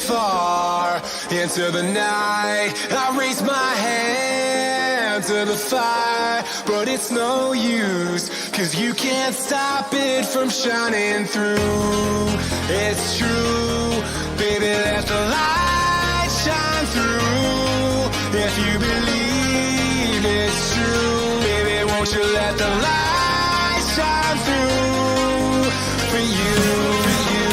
far into the night. I raise my hand to the fire, but it's no use, 'cause you can't stop it from shining through. It's true, baby, let the light shine through. If you believe it's true, baby, won't you let the light shine through for you, for you,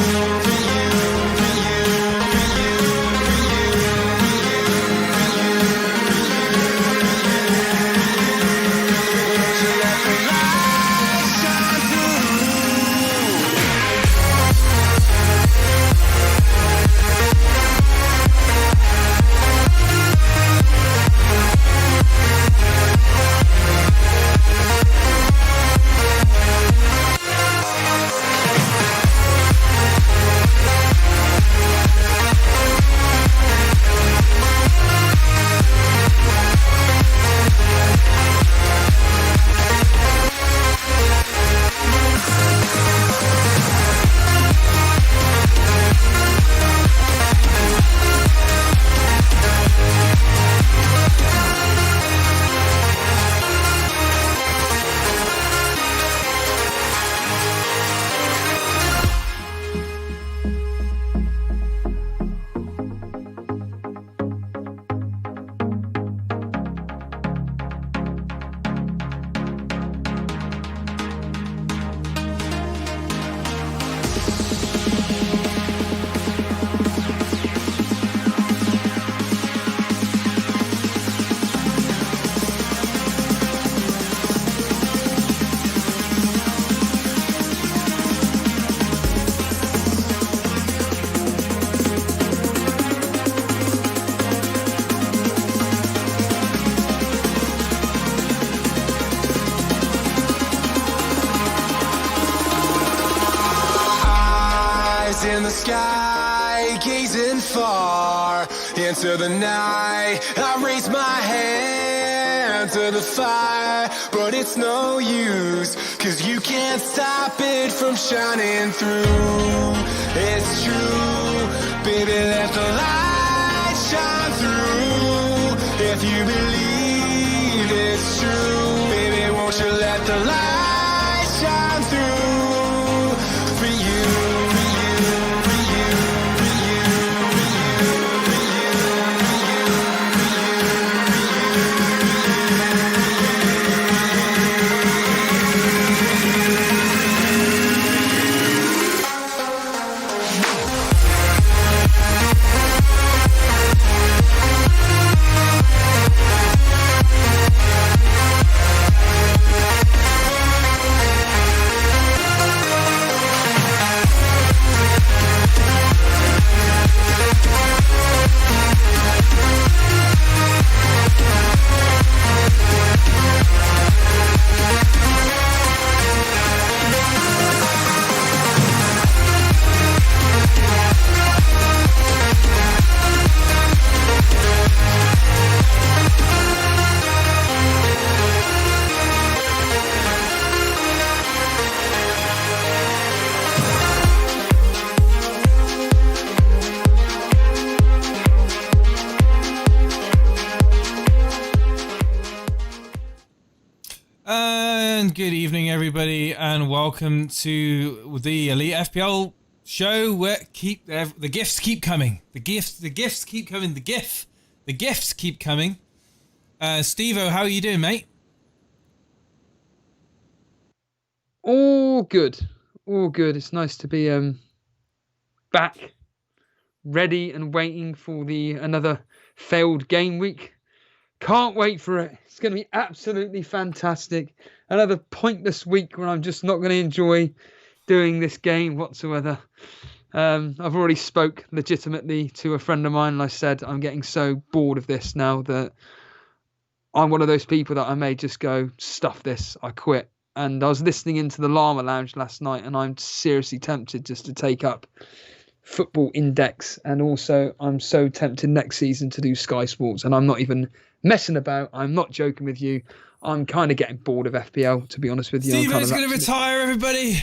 for you, for you, for you, for you, for you, for you, won't you let the light shine through. In the sky, gazing far into the night. I raise my hand to the fire, but it's no use, 'cause you can't stop it from shining through. It's true, baby, let the light shine through. If you believe it's true, baby, won't you let the light shine through for you. Good evening, everybody, and welcome to the Elite FPL show, where the gifts keep coming. The gifts keep coming. The gifts keep coming. Steve-O, how are you doing, mate? All good. It's nice to be back, ready and waiting for another failed game week. Can't wait for it. It's going to be absolutely fantastic. Another pointless week where I'm just not going to enjoy doing this game whatsoever. I've already spoke legitimately to a friend of mine, and I said I'm getting so bored of this now that I'm one of those people that I may just go, stuff this, I quit. And I was listening into the Llama Lounge last night, and I'm seriously tempted just to take up Football Index. And also I'm so tempted next season to do Sky Sports, and I'm not even messing about. I'm not joking with you. I'm kind of getting bored of FPL, to be honest with you. Stevo's going to retire, everybody.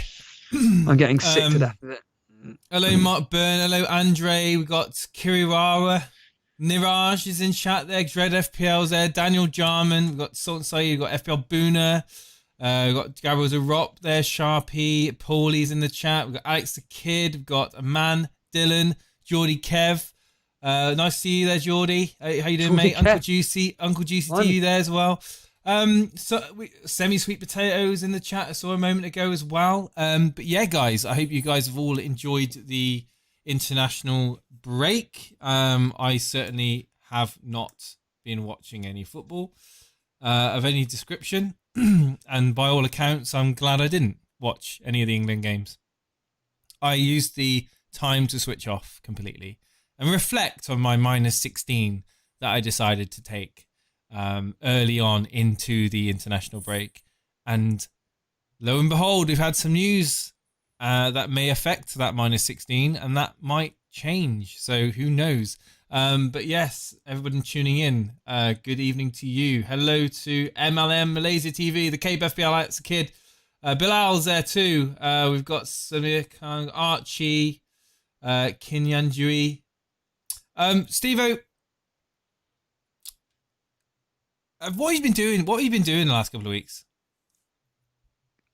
I'm getting sick to death of it. Hello, Mark Byrne. Hello, Andre. We've got Kiriwara. Niraj is in chat there. Dread FPL's there. Daniel Jarman. We've got Sultan Saeed. We've got FPL Boona. We've got Gabriel Zarop there. Sharpie. Paulie's in the chat. We've got Alex the Kid. We've got Aman, Dylan, Geordie Kev. Nice to see you there, Geordie. How you doing, mate? Uncle Juicy TV there as well. Semi-sweet potatoes in the chat. I saw a moment ago as well. But yeah, guys, I hope you guys have all enjoyed the international break. I certainly have not been watching any football of any description. And by all accounts, I'm glad I didn't watch any of the England games. I used the time to switch off completely and reflect on my -16 that I decided to take early on into the international break. And lo and behold, we've had some news that may affect that -16, and that might change. So who knows? But yes, everybody tuning in, good evening to you. Hello to MLM Malaysia TV, the Cape FPL Alex the Kid. Bilal's there too. We've got Samir Khan, Archie, Kinyan Jui. Steve-O, what have you been doing? What have you been doing the last couple of weeks?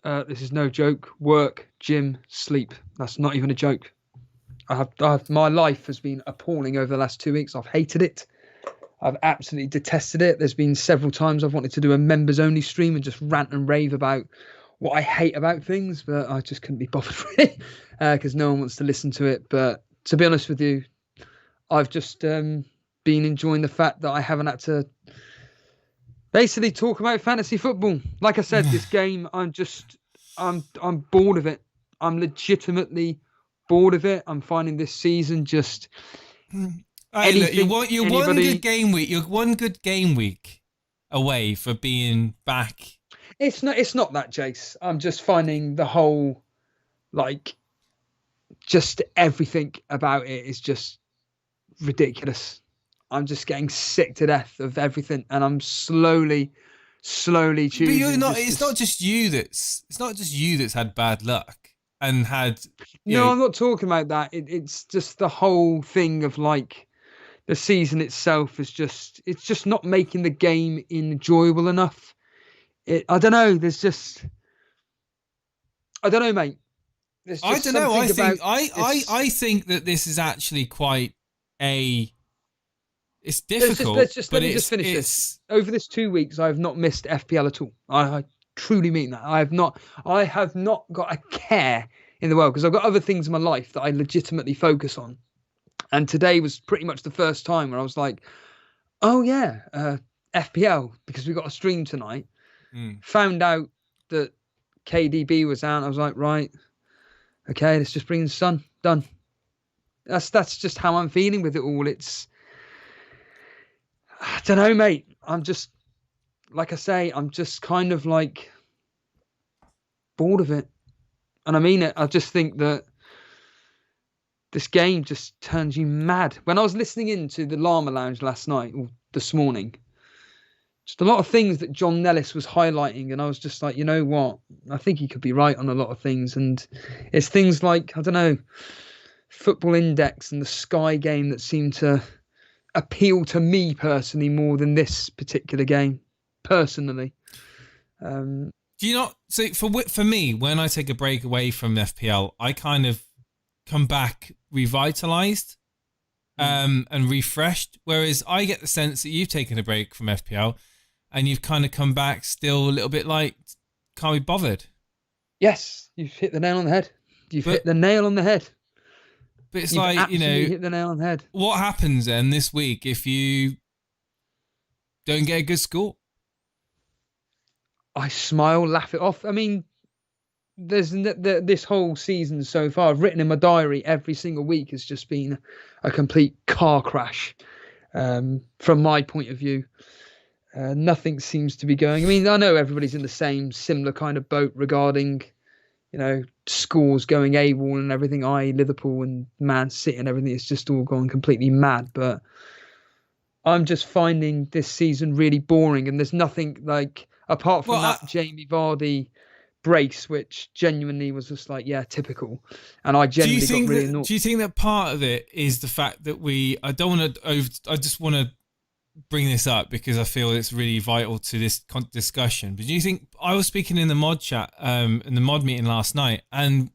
This is no joke. Work, gym, sleep. That's not even a joke. My life has been appalling over the last 2 weeks. I've hated it. I've absolutely detested it. There's been several times I've wanted to do a members only stream and just rant and rave about what I hate about things, but I just couldn't be bothered with it because no one wants to listen to it. But to be honest with you, I've just been enjoying the fact that I haven't had to basically talk about fantasy football. Like I said, this game, I'm bored of it. I'm legitimately bored of it. I'm finding this season just you're one good game week. You're one good game week away for being back. It's not that, Jace. I'm just finding the whole, just everything about it is just ridiculous. I'm just getting sick to death of everything, and I'm slowly choosing. But you're not. It's not just you that's had bad luck and had. No, I'm not talking about that. It's just the whole thing of the season itself is just. It's just not making the game enjoyable enough. I don't know. I don't know, mate. I don't know. I think that this is actually quite a. It's difficult. Let me just finish this. Over this 2 weeks, I have not missed FPL at all. I truly mean that. I have not got a care in the world because I've got other things in my life that I legitimately focus on. And today was pretty much the first time where I was like, oh yeah, FPL, because we got a stream tonight. Found out that KDB was out. I was like, right, okay, let's just bring in the sun. Done. That's just how I'm feeling with it all. I don't know, mate. I'm just, like I say, I'm just kind of bored of it. And I mean it. I just think that this game just turns you mad. When I was listening into the Llama Lounge last night, or this morning, just a lot of things that John Nellis was highlighting. And I was just like, you know what? I think he could be right on a lot of things. And it's things like, I don't know, Football Index and the Sky game that seem to appeal to me personally more than this particular game personally. Do you not? So for me, when I take a break away from FPL, I kind of come back revitalized and refreshed, whereas I get the sense that you've taken a break from FPL and you've kind of come back still a little bit can't be bothered. Yes, you've hit the nail on the head. Hit the nail on the head. But it's hit the nail on the head. What happens then this week if you don't get a good score? I smile, laugh it off. I mean, there's this whole season so far, I've written in my diary, every single week has just been a complete car crash from my point of view. Nothing seems to be going. I mean, I know everybody's in the similar kind of boat regarding, scores going AWOL and everything. Liverpool and Man City and everything. It's just all gone completely mad. But I'm just finding this season really boring. And there's nothing apart from that Jamie Vardy brace, which genuinely was just like, yeah, typical. And I genuinely got really annoyed. Do you think that part of it is the fact that I don't want to I just want to bring this up because I feel it's really vital to this discussion. But do you think, I was speaking in the mod chat, in the mod meeting last night, and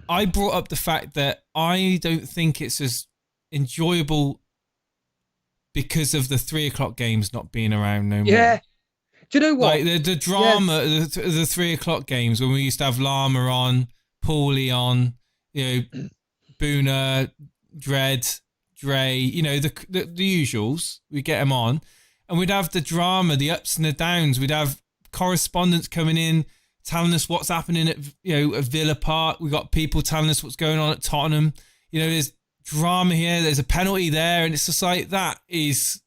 I brought up the fact that I don't think it's as enjoyable because of the 3 o'clock games not being around no more. Yeah. Do you know what? Like the drama, the 3 o'clock games when we used to have Llama on, Paulie on, Boona, Dread, Dre, the usuals. We get them on, and we'd have the drama, the ups and the downs. We'd have correspondents coming in telling us what's happening at Villa Park. We got people telling us what's going on at Tottenham. There's drama here. There's a penalty there, and it's just like that is.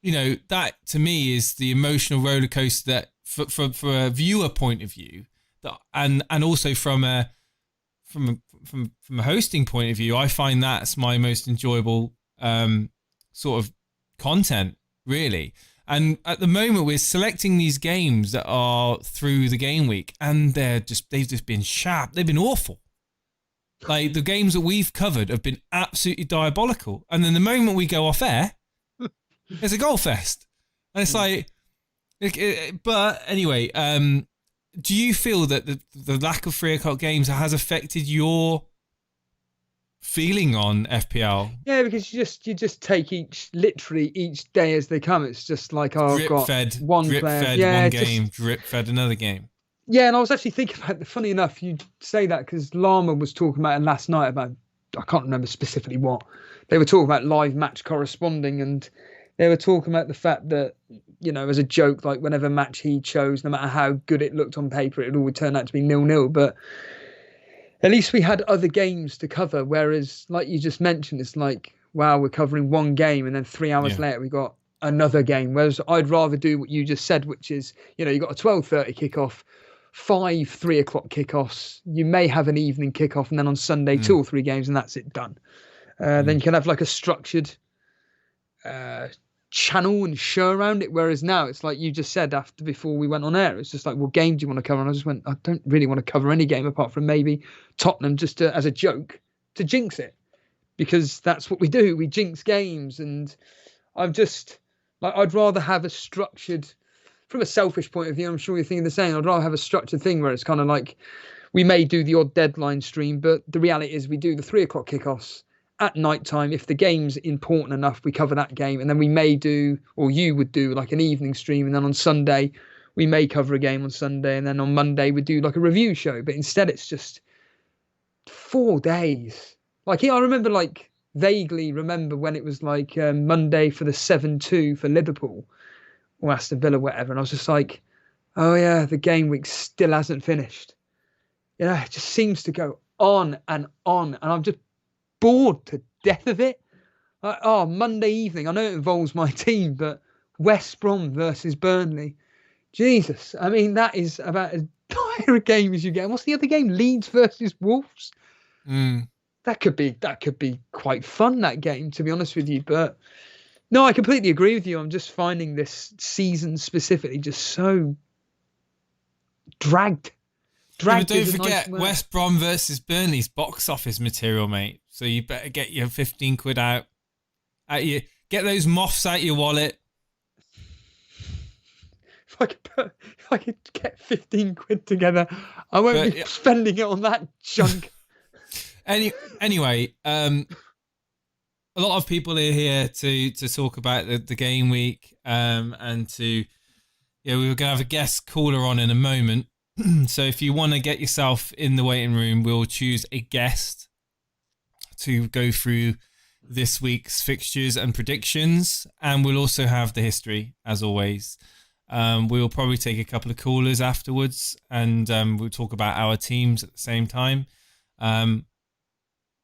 That to me is the emotional roller coaster that for a viewer point of view, and also from a hosting point of view, I find that's my most enjoyable sort of content, really. And at the moment, we're selecting these games that are through the game week, and they've just been sharp. They've been awful. Like the games that we've covered have been absolutely diabolical. And then the moment we go off air, it's a goal fest. And it's like, but anyway, do you feel that the lack of 3 o'clock games has affected your feeling on FPL? Yeah, because you just take each day as they come. It's just like, I've got one player, one game, drip fed another game. Yeah, and I was actually thinking about, funny enough, you say that because Llama was talking about it last night about, I can't remember specifically what. They were talking about live match corresponding, and they were talking about the fact that, as a joke, like whenever match he chose, no matter how good it looked on paper, it would turn out to be 0-0. But at least we had other games to cover. Whereas, like you just mentioned, it's like, wow, we're covering one game, and then 3 hours later we got another game. Whereas I'd rather do what you just said, which is, you got a 12:30 kickoff, 5 3 o'clock kickoffs. You may have an evening kickoff, and then on Sunday 2 or 3 games, and that's it done. Then you can have like a structured channel and show around it, whereas now it's like you just said before we went on air, it's just like, what game do you want to cover? And I just went, I don't really want to cover any game apart from maybe Tottenham, just as a joke to jinx it, because that's what we do, we jinx games. And I'm just like, I'd rather have a structured, from a selfish point of view, I'm sure you're thinking the same, I'd rather have a structured thing where it's kind of like, we may do the odd deadline stream, but the reality is we do the 3 o'clock kickoffs at night time. If the game's important enough, we cover that game, and then we may do, or you would do, like an evening stream, and then on Sunday we may cover a game on Sunday, and then on Monday we do like a review show. But instead it's just 4 days. Like, I remember, like, vaguely remember when it was like Monday for the 7-2 for Liverpool or Aston Villa, whatever, and I was just like, oh yeah, the game week still hasn't finished. It just seems to go on, and I'm just bored to death of it. Like, Monday evening, I know it involves my team, but West Brom versus Burnley, Jesus, I mean, that is about as dire a game as you get. And what's the other game? Leeds versus Wolves. That could be quite fun, that game, to be honest with you. But no, I completely agree with you. I'm just finding this season specifically just so dragged. But don't forget, West Brom versus Burnley's box office material, mate. So you better get your 15 quid out. Get those moths out your wallet. If I could get 15 quid together, I won't be spending it on that junk. Anyway, a lot of people are here to talk about the game week, and we were going to have a guest caller on in a moment. So if you want to get yourself in the waiting room, we'll choose a guest to go through this week's fixtures and predictions, and we'll also have the history as always. We'll probably take a couple of callers afterwards, and we'll talk about our teams at the same time.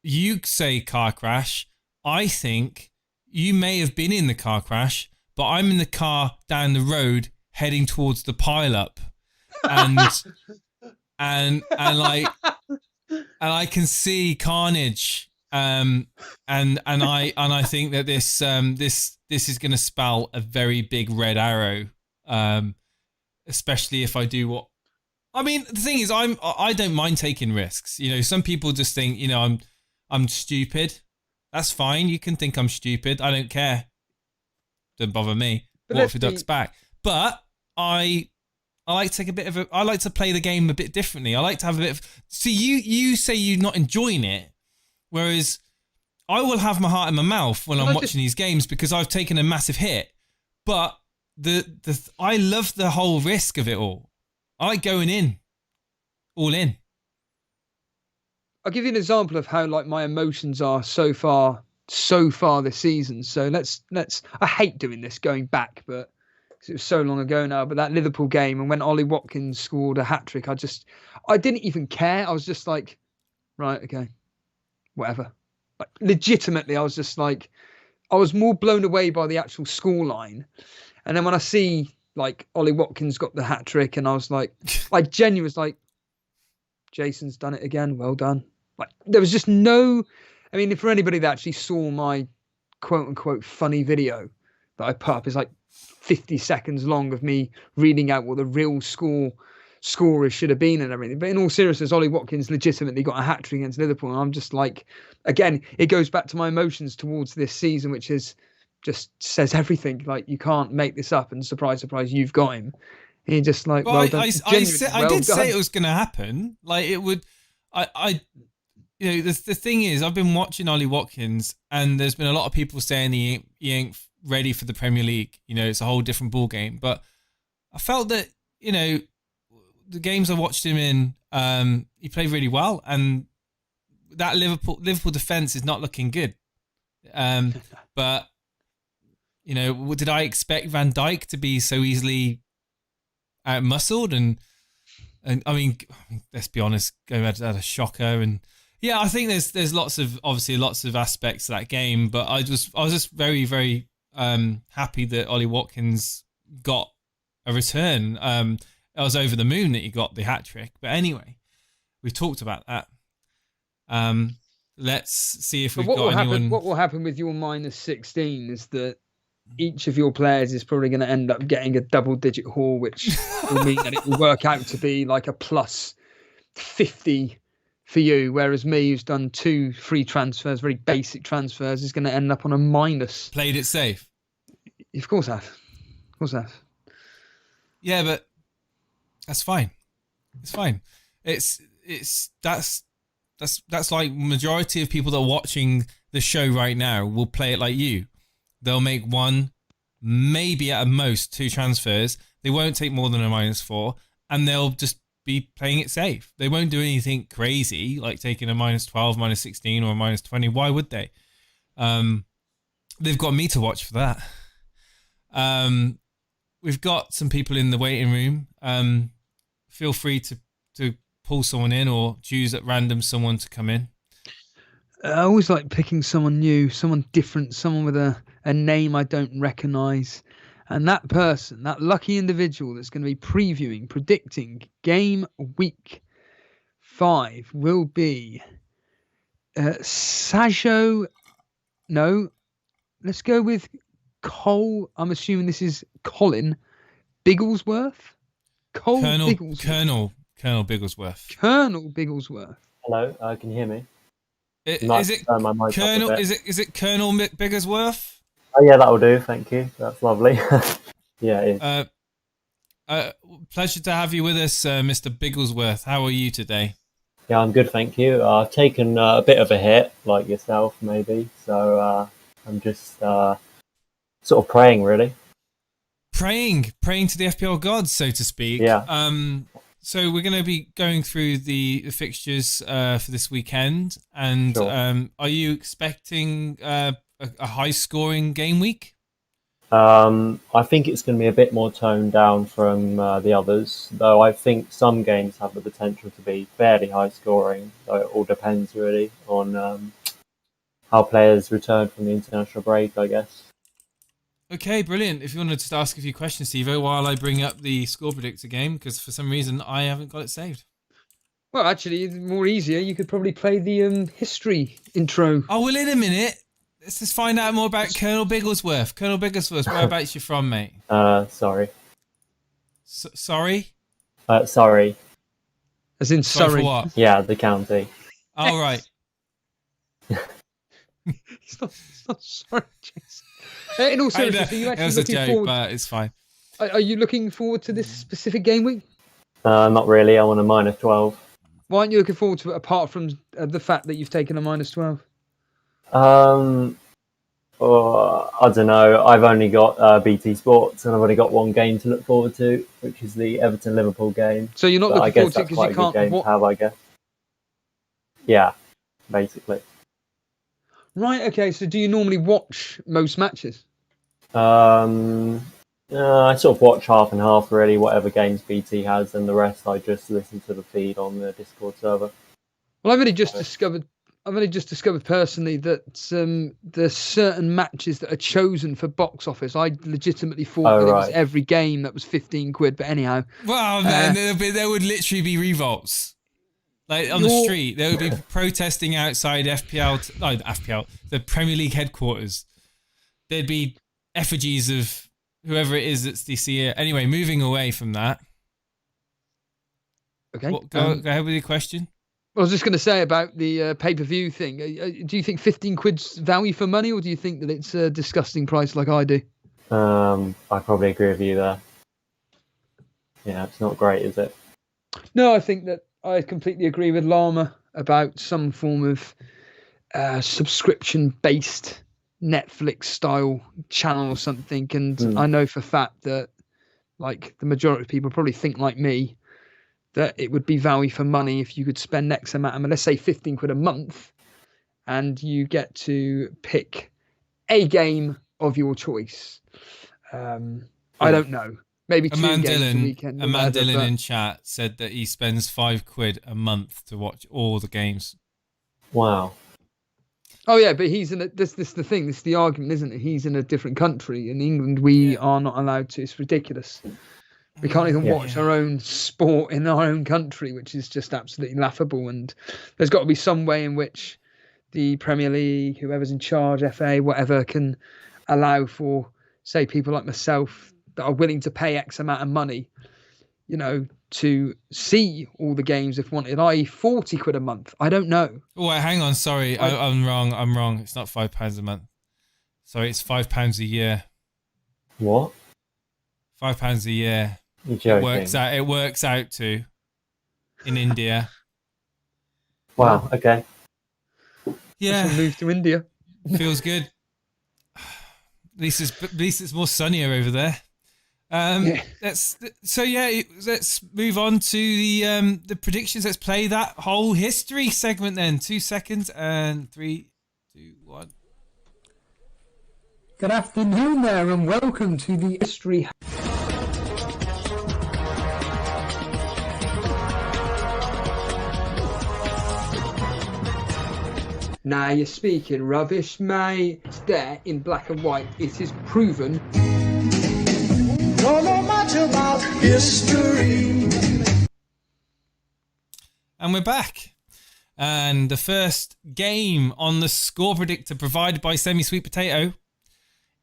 You say car crash. I think you may have been in the car crash, but I'm in the car down the road heading towards the pile-up. And I can see carnage, and I think that this is going to spell a very big red arrow, especially if I do what I mean, the thing is, I don't mind taking risks. You know, some people just think, you know, I'm stupid. That's fine. You can think I'm stupid. I don't care. Don't bother me. Watford Ducks back. But I like to take a bit of I like to play the game a bit differently. I like to have a bit of. See, you say you're not enjoying it, whereas I will have my heart in my mouth when I'm watching these games because I've taken a massive hit. But I love the whole risk of it all. I like going in, all in. I'll give you an example of how like my emotions are so far this season. So let's. I hate doing this going back, but because it was so long ago now. But that Liverpool game and when Ollie Watkins scored a hat trick, I didn't even care. I was just like, right, okay, whatever. Like, legitimately, I was just like, I was more blown away by the actual scoreline. And then when I see like Ollie Watkins got the hat trick, and I was like, I genuinely was like, Jason's done it again. Well done. Like there was just no. I mean, for anybody that actually saw my quote unquote funny video that I put up, is like 50 seconds long of me reading out what the real scorers should have been and everything. But in all seriousness, Ollie Watkins legitimately got a hat trick against Liverpool, and I'm just like, again, it goes back to my emotions towards this season, which is just says everything. Like you can't make this up, and surprise, surprise, you've got him. And you're just like, well done. I did say it was going to happen. Like it would. You know, the thing is, I've been watching Ollie Watkins, and there's been a lot of people saying he ain't ready for the Premier League. You know, it's a whole different ball game. But I felt that, you know, the games I watched him in, he played really well, and that Liverpool defense is not looking good. But you know, did I expect Van Dijk to be so easily out-muscled? And I mean, let's be honest, Go had a shocker, and yeah, I think there's lots of aspects to that game, but I was just very, very happy that Ollie Watkins got a return. I was over the moon that he got the hat trick. But anyway, we've talked about that. Let's see if we've got anyone. What will happen with your -16 is that each of your players is probably going to end up getting a double-digit haul, which will mean that it will work out to be like a +50 for you, whereas me, who's done 2 free transfers, very basic transfers, is going to end up on a minus. Played it safe. Of course I have. Of course I have. Yeah, but that's fine. It's fine. That's like majority of people that are watching the show right now will play it like you. They'll make 1, maybe at most 2 transfers. They won't take more than a -4, and they'll just be playing it safe. They won't do anything crazy like taking a -12, -16, or a -20. Why would they? They've got me to watch for that. We've got some people in the waiting room. Feel free to pull someone in or choose at random someone to come in. I always like picking someone new, someone different, someone with a name I don't recognise. And that person, that lucky individual that's going to be predicting game week 5 will be Sajo. No, let's go with Cole. I'm assuming this is Colin Bigglesworth. Colonel Bigglesworth. Colonel Bigglesworth. Colonel Bigglesworth. Hello, can you hear me? Is it Colonel? Is it Colonel Bigglesworth? Oh yeah, that'll do. Thank you. That's lovely. Yeah, it is. Pleasure to have you with us, Mr. Bigglesworth. How are you today? Yeah, I'm good, thank you. I've taken a bit of a hit, like yourself, maybe. So I'm just sort of praying, really. Praying to the FPL gods, so to speak. Yeah. So we're going to be going through the fixtures for this weekend, and Sure. Are you expecting a high-scoring game week? I think it's going to be a bit more toned down from the others, though I think some games have the potential to be fairly high-scoring. So it all depends, really, on how players return from the international break, I guess. Okay, brilliant. If you want to just ask a few questions, Stevo, while I bring up the score predictor game, because for some reason I haven't got it saved. Well, actually, it's more easier. You could probably play the history intro. Oh, well, in a minute. Let's just find out more about Colonel Bigglesworth. Colonel Bigglesworth, whereabouts you from, mate? Sorry. Sorry? Sorry. As in Sorry Surrey. for what? Yeah, the county. Oh, right. It's not Surrey, Jason. In all I know, seriousness, are you it actually was a looking joke, forward? but it's fine. Are you looking forward to this specific game week? Not really. I want a -12. Why aren't you looking forward to it apart from the fact that you've taken a -12? I don't know. I've only got BT Sports, and I've only got one game to look forward to, which is the Everton-Liverpool game. So you're not But I looking guess forward to it that's because quite you a good can't. game to have, I guess. Yeah, basically. Right. Okay. So do you normally watch most matches? I sort of watch half and half, really, whatever games BT has, and the rest I just listen to the feed on the Discord server. Well, I've only just discovered personally that there's certain matches that are chosen for box office. I legitimately thought that it was every game that was 15 quid, but anyhow. Well, man, there would literally be revolts. Like on the street, there would be protesting outside the Premier League headquarters. There'd be effigies of whoever it is that's the thier. Anyway, moving away from that. Okay. Go ahead with your question. I was just going to say about the pay-per-view thing. Do you think 15 quid's value for money, or do you think that it's a disgusting price like I do? I probably agree with you there. Yeah, it's not great, is it? No, I think that I completely agree with Llama about some form of subscription-based Netflix-style channel or something. And I know for a fact that, like, the majority of people probably think like me, that it would be value for money if you could spend X amount, I mean, let's say 15 quid a month, and you get to pick a game of your choice. I don't know. Maybe two games a weekend. Dillon in chat said that he spends £5 a month to watch all the games. Wow. Oh yeah, but he's in a, this the thing. This is the argument, isn't it? He's in a different country. In England, we are not allowed to. It's ridiculous. We can't even watch our own sport in our own country, which is just absolutely laughable. And there's got to be some way in which the Premier League, whoever's in charge, FA, whatever, can allow for, say, people like myself that are willing to pay X amount of money, you know, to see all the games if wanted, i.e. 40 quid a month. I don't know. Oh, wait, hang on. Sorry, I'm wrong. It's not £5 a month. Sorry, it's £5 a year. What? £5 a year. You're joking. It works out to in India. Wow. Okay. Yeah. Move to India. Feels good. At least it's more sunnier over there. Let's move on to the predictions. Let's play that whole history segment then. 2 seconds and 3, 2, 1. Good afternoon there, and welcome to the history. Now you're speaking rubbish, mate. It's there in black and white. It is proven. Don't know much about history. And we're back. And the first game on the score predictor provided by Semi Sweet Potato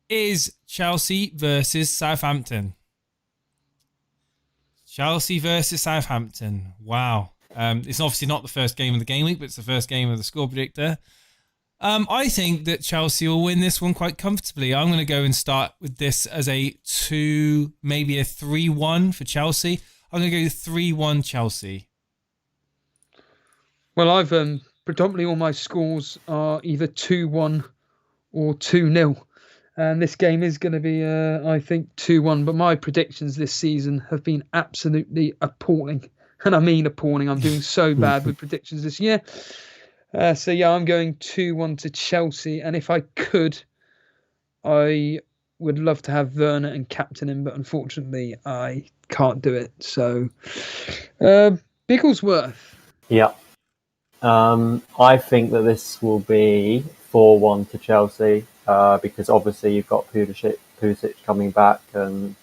is Chelsea versus Southampton. Chelsea versus Southampton. Wow. It's obviously not the first game of the game week, but it's the first game of the score predictor. I think that Chelsea will win this one quite comfortably. I'm going to go and start with this as a 2, maybe a 3-1 for Chelsea. I'm going to go 3-1 Chelsea. Well, I've predominantly all my scores are either 2-1 or 2-0. And this game is going to be, I think, 2-1. But my predictions this season have been absolutely appalling. And I mean appalling. I'm doing so bad with predictions this year. So, yeah, I'm going 2-1 to Chelsea. And if I could, I would love to have Werner and captain him. But unfortunately, I can't do it. So, Bigglesworth. Yeah. I think that this will be 4-1 to Chelsea because obviously you've got Pulisic coming back and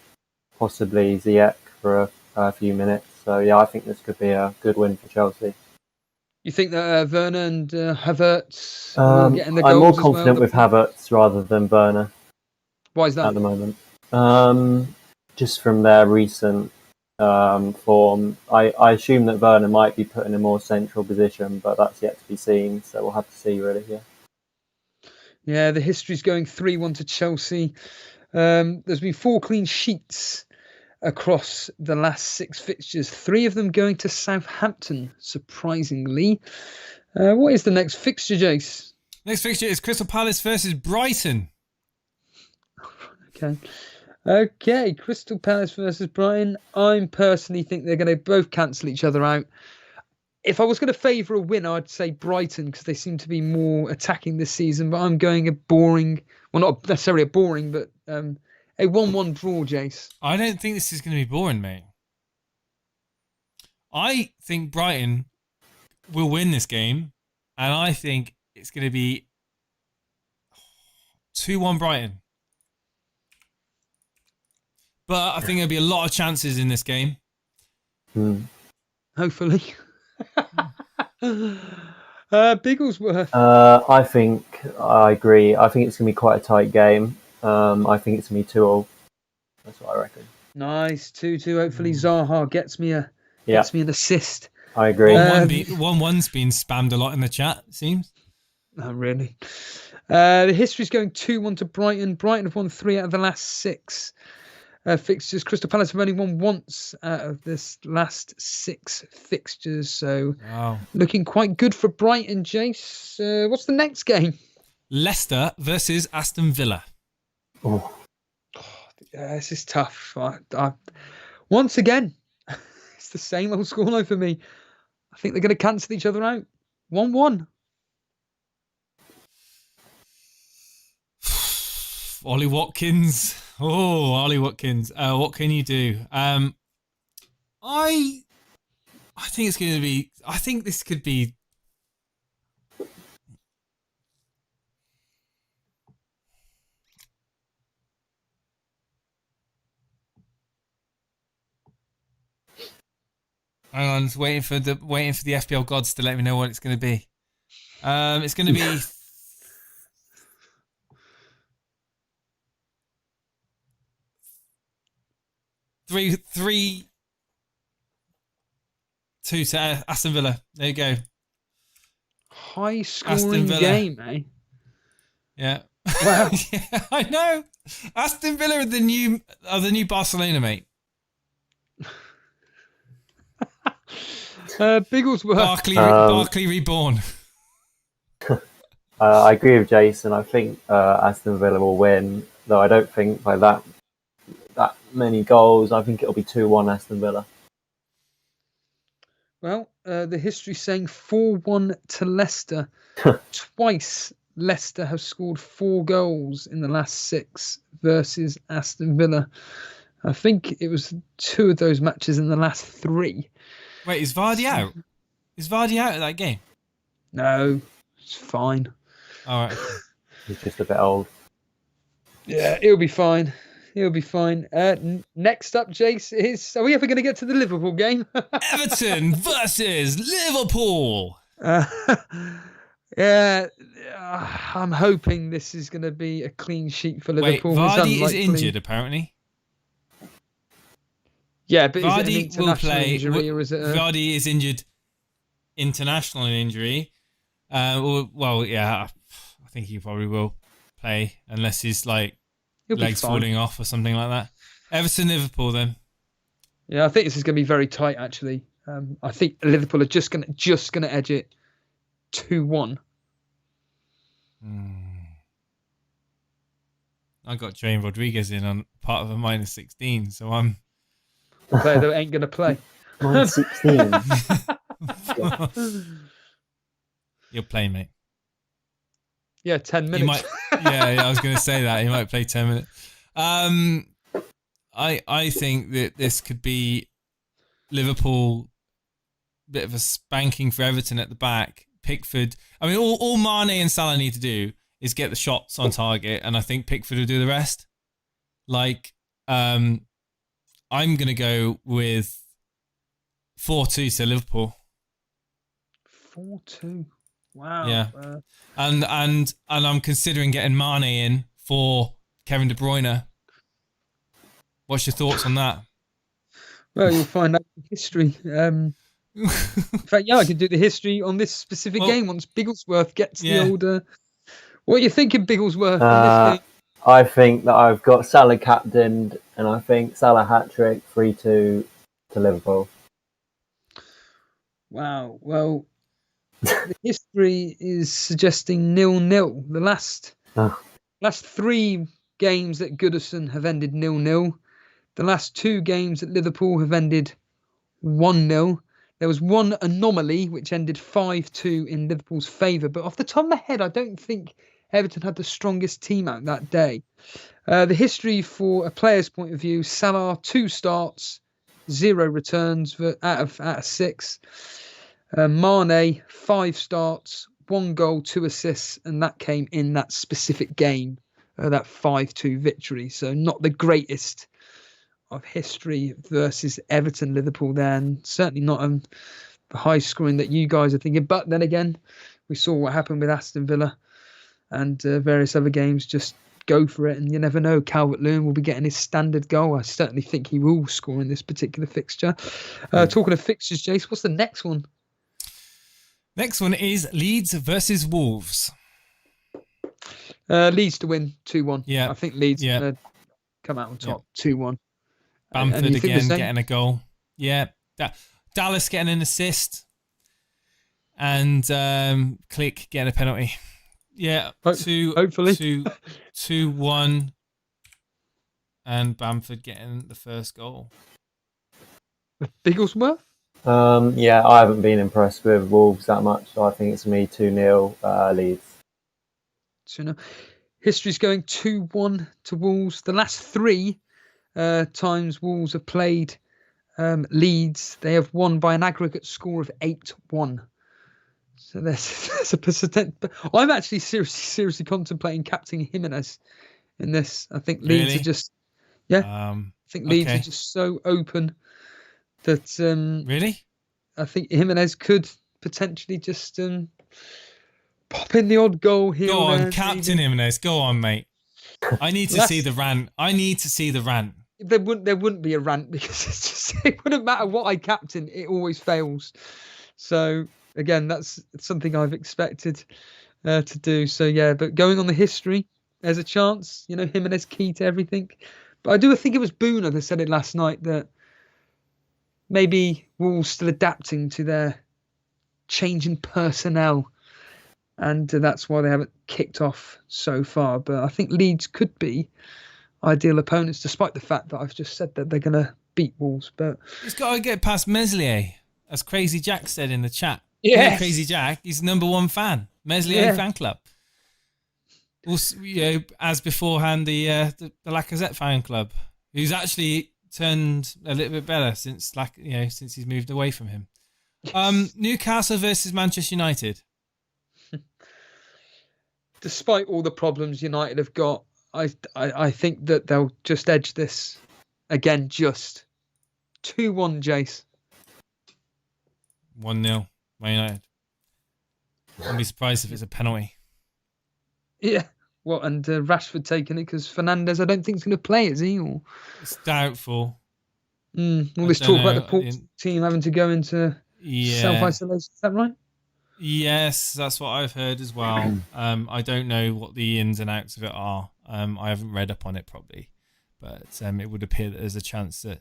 possibly Ziyech for a few minutes. So, yeah, I think this could be a good win for Chelsea. You think that Werner and Havertz will get in the goals? I'm more confident with Havertz rather than Werner. Why is that? At the moment. Just from their recent form. I assume that Werner might be put in a more central position, but that's yet to be seen. So we'll have to see, really. Yeah, the history's going 3-1 to Chelsea. There's been 4 clean sheets across the last 6 fixtures, 3 of them going to Southampton, surprisingly. What is the next fixture, Jace? Next fixture is Crystal Palace versus Brighton. Okay, Crystal Palace versus Brighton. I personally think they're going to both cancel each other out. If I was going to favour a win, I'd say Brighton because they seem to be more attacking this season. But I'm going a boring, well, not necessarily a boring, but a 1-1 draw, Jace. I don't think this is going to be boring, mate. I think Brighton will win this game, and I think it's going to be 2-1 Brighton. But I think there'll be a lot of chances in this game. Hopefully. Bigglesworth. I think I agree. I think it's going to be quite a tight game. I think it's going to be 2-2. That's what I reckon. Nice 2-2. Hopefully Zaha gets me an assist. I agree. 1-1's been spammed a lot in the chat, it seems. Oh, really? The history's going 2-1 to Brighton. Brighton have won 3 out of the last 6 fixtures. Crystal Palace have only won once out of this last 6 fixtures. So looking quite good for Brighton, Jace. What's the next game? Leicester versus Aston Villa. Oh. Yeah, this is tough. Once again, it's the same old scoreline for me. I think they're going to cancel each other out. 1-1. Ollie Watkins. Oh, Ollie Watkins. What can you do? I think it's going to be... I think this could be... Hang on, just waiting for the FPL gods to let me know what it's going to be. It's going to be 3-2 to Aston Villa. There you go. High scoring game, eh? Yeah. Wow. Yeah, I know. Aston Villa are the new Barcelona, mate. Bigglesworth. Barkley reborn. I agree with Jason. I think Aston Villa will win, though I don't think by that many goals. I think it'll be 2-1 Aston Villa. Well, the history's saying 4-1 to Leicester. Twice Leicester have scored 4 goals in the last 6 versus Aston Villa. I think it was 2 of those matches in the last 3. Wait, is Vardy out? Is Vardy out of that game? No, it's fine. All right. He's just a bit old. Yeah, it'll be fine. It'll be fine. Next up, Jace, are we ever going to get to the Liverpool game? Everton versus Liverpool. Yeah, I'm hoping this is going to be a clean sheet for Liverpool. Wait, Vardy is injured, apparently. Yeah, but Vardy is it an international injury or is it Vardy is injured, international injury. Well, yeah, I think he probably will play unless his legs falling off or something like that. Everton, Liverpool, then. Yeah, I think this is going to be very tight. Actually, I think Liverpool are just going to edge it 2-1. I got Jane Rodriguez in on part of a -16, so I'm. Player that ain't going to play. -16. You'll play, mate. Yeah, 10 minutes. I was going to say that. He might play 10 minutes. I think that this could be Liverpool, bit of a spanking for Everton at the back. Pickford. I mean, all Mane and Salah need to do is get the shots on target, and I think Pickford will do the rest. I'm going to go with 4-2 to Liverpool. 4-2. Wow. Yeah. And I'm considering getting Mane in for Kevin De Bruyne. What's your thoughts on that? Well, you'll find out in history. In fact, yeah, I could do the history on this specific Well, game once Bigglesworth gets the yeah. older. What are you thinking, Bigglesworth, on this Uh, game? I think that I've got Salah captained, and I think Salah hat trick 3-2 to Liverpool. Wow. Well, the history is suggesting 0-0. The last Oh. three games at Goodison have ended 0-0. The last two games at Liverpool have ended 1-0. There was one anomaly which ended 5-2 in Liverpool's favour. But off the top of my head, I don't think Everton had the strongest team out that day. The history for a player's point of view: Salah 2 starts, 0 returns out of 6. Mane 5 starts, 1 goal, 2 assists, and that came in that specific game, that 5-2 victory. So not the greatest of history versus Everton Liverpool there, and certainly not the high scoring that you guys are thinking. But then again, we saw what happened with Aston Villa and various other games. Just go for it, and you never know. Calvert-Lewin will be getting his standard goal. I certainly think he will score in this particular fixture. Talking of fixtures, Jace, what's the next one? Next one is Leeds versus Wolves. Leeds to win 2-1. Yeah. I think Leeds Yeah. come out on top 2-1. Bamford And you think the again same? getting a goal. Yeah. Dallas getting an assist. And Click getting a penalty. Yeah. Hopefully. 2-1. And Bamford getting the first goal. Bigglesworth? Yeah, I haven't been impressed with Wolves that much, so I think it's me 2-0 Leeds. 2-0. History's going 2-1 to Wolves. The last 3 times Wolves have played Leeds, they have won by an aggregate score of 8-1. So there's a percent. But I'm actually seriously contemplating captaining Jimenez in this. I think Leeds Really? are just, I think Leeds are okay. just so open that Really? I think Jimenez could potentially just pop in the odd goal here. Go or on, there, Captain maybe. Jimenez. Go on, mate. I need to see the rant. There wouldn't be a rant because it's just, it wouldn't matter what I captain, it always fails. So again, that's something I've expected to do. So yeah, but going on the history, there's a chance. Jimenez key to everything. But I do think it was Booner that said it last night that maybe Wolves still adapting to their changing personnel, and that's why they haven't kicked off so far. But I think Leeds could be ideal opponents, despite the fact that I've just said that they're going to beat Wolves. But He's got to get past Meslier, as Crazy Jack said in the chat. Yes. Crazy Jack, he's #1 fan. Meslier fan club. Also, as beforehand, the Lacazette fan club, who's actually turned a little bit better since since he's moved away from him. Newcastle versus Manchester United. Despite all the problems United have got, I think that they'll just edge this again. Just 2-1, Jace. 1-0, Man United. I'd be surprised if it's a penalty. Yeah. Well, and Rashford taking it because Fernandes, I don't think, is going to play, is he? Or It's doubtful. all this talk about the Port team having to go into self-isolation. Is that right? Yes, that's what I've heard as well. I don't know what the ins and outs of it are. I haven't read up on it properly, but it would appear that there's a chance that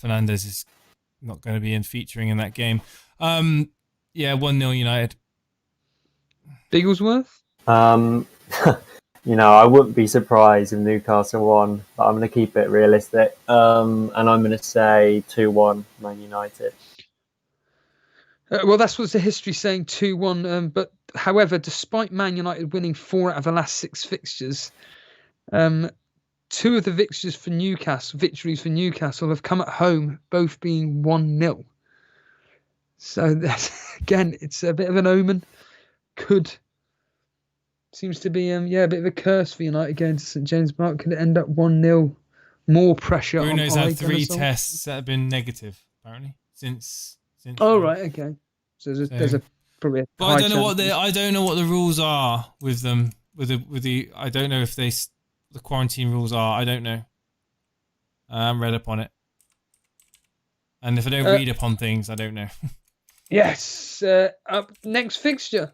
Fernandes is not going to be featuring in that game. 1-0 United. Bigglesworth? I wouldn't be surprised if Newcastle won, but I'm going to keep it realistic. And I'm going to say 2-1 Man United. Well, that's what the history saying, 2-1. But however, despite Man United winning 4 out of the last 6 fixtures, 2 of the victories for Newcastle have come at home, both being 1-0. So that's, again, it's a bit of an omen. Seems to be a bit of a curse for United going to St James Park. Could it end up 1-0? More pressure. Bruno's on had 3 tests that have been negative, apparently, since. Oh right, okay. So there's probably. But I don't know what the rules are with them. With the I don't know if the quarantine rules are. I don't know. I haven't read up on it. And if I don't read upon things, I don't know. Yes. Up next fixture.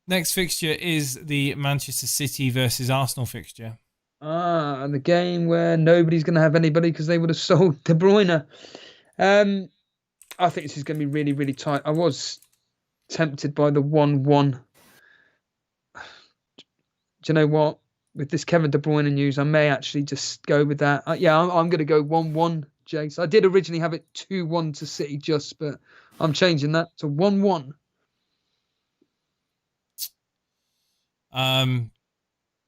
Next fixture is the Manchester City versus Arsenal fixture. And the game where nobody's going to have anybody because they would have sold De Bruyne. I think this is going to be really, really tight. I was tempted by the 1-1. Do you know what? With this Kevin De Bruyne news, I may actually just go with that. I'm going to go 1-1, Jace. I did originally have it 2-1 to City but I'm changing that to 1-1. I'm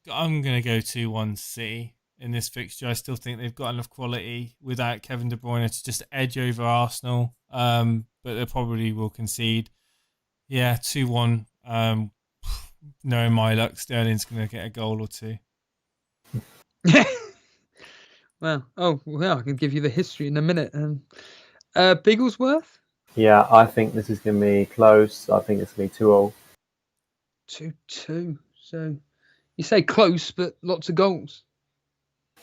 going to go 2-1 City in this fixture. I still think they've got enough quality without Kevin De Bruyne to just edge over Arsenal, but they probably will concede. Yeah, 2-1. Knowing my luck, Sterling's going to get a goal or two. Well, I can give you the history in a minute. Bigglesworth? Yeah, I think this is going to be close. I think it's going to be 2-0. 2-2. So you say close, but lots of goals.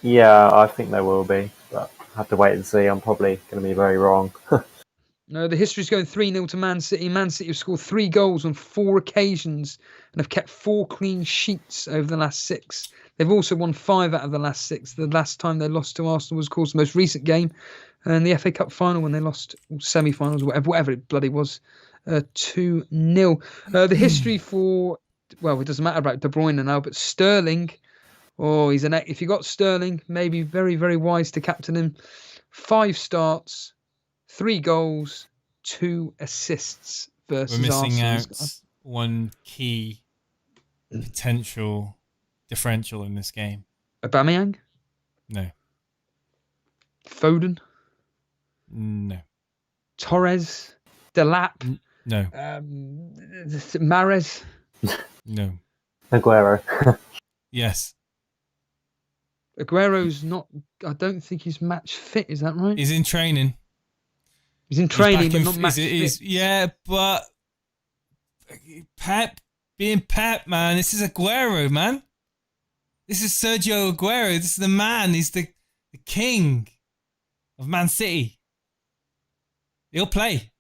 Yeah, I think there will be, but I have to wait and see. I'm probably going to be very wrong. No, the history's going 3-0 to Man City. Man City have scored 3 goals on 4 occasions and have kept 4 clean sheets over the last 6. They've also won 5 out of the last 6. The last time they lost to Arsenal was, of course, the most recent game, and the FA Cup final when they lost semi-finals, whatever it bloody was, 2-0. The history for, well, it doesn't matter about De Bruyne now, but Sterling. Oh, if you got Sterling, maybe very, very wise to captain him. 5 starts, 3 goals, 2 assists versus We're missing Arsenal. out one key potential differential in this game. Aubameyang? No. Foden? No. Torres? Delap? No. Mahrez? No. Aguero. Yes. Aguero's not, I don't think he's match fit, is that right? He's in training. He's in training, but not match fit. Yeah, but Pep, being Pep, man, this is Aguero, man. This is Sergio Aguero. This is the man. He's the king of Man City. He'll play.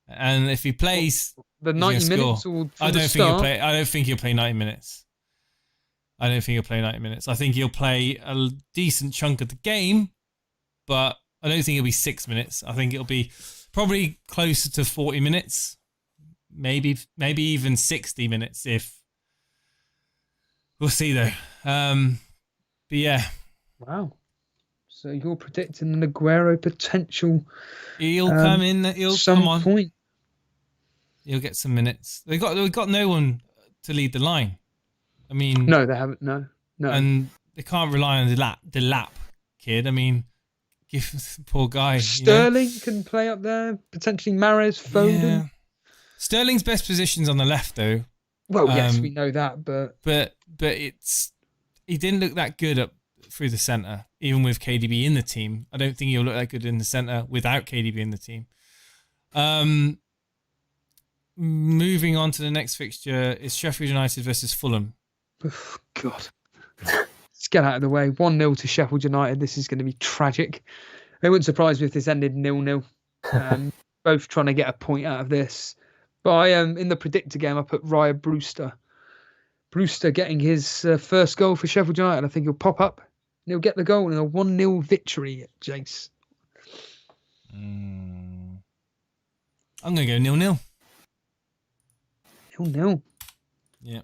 And if he plays, the he's 90 gonna minutes score. or from the start? I don't think he'll play 90 minutes. I think he'll play a decent chunk of the game, but I don't think it'll be 6 minutes. I think it'll be probably closer to 40 minutes, maybe even 60 minutes. If we'll see though. But yeah, Wow. So you're predicting an Aguero potential? he'll come in. He'll some come on. point. He'll get some minutes. They've got no one to lead the line. I mean, No, they haven't. No. And they can't rely on the lap kid. I mean, give the poor guy. Sterling can play up there. Potentially Mahrez, Foden. Yeah. Sterling's best position's on the left, though. Well, yes, we know that, but he didn't look that good up through the centre, even with KDB in the team. I don't think he'll look that good in the centre without KDB in the team. Moving on to the next fixture is Sheffield United versus Fulham. oh, God. Let's get out of the way. 1-0 to Sheffield United. This is going to be tragic. It wouldn't surprise me if this ended 0-0. Both trying to get a point out of this. But in the predictor game, I put Raya Brewster. Brewster getting his first goal for Sheffield United. I think he'll pop up and he'll get the goal in a 1-0 victory, Jace. I'm going to go 0-0. 0-0. Yeah.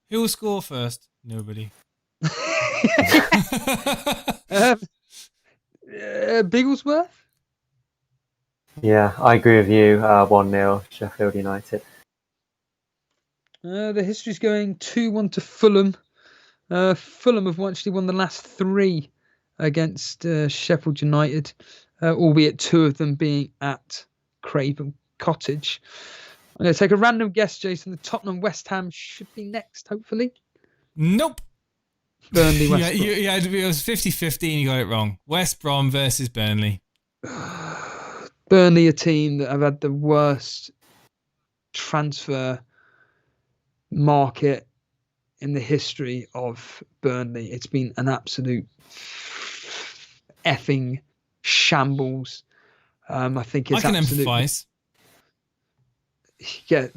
Who will score first? Nobody. Bigglesworth? Yeah, I agree with you. 1-0 Sheffield United. The history's going 2-1 to Fulham. Fulham have actually won the last 3 against Sheffield United, albeit 2 of them being at Craven Cottage. I'm going to take a random guess, Jason. The Tottenham West Ham should be next, hopefully. Nope. Burnley West Brom. It was 50-50 and you got it wrong. West Brom versus Burnley. Burnley, a team that have had the worst transfer market in the history of Burnley. It's been an absolute effing shambles. I think it's I can absolutely, empathise. yeah.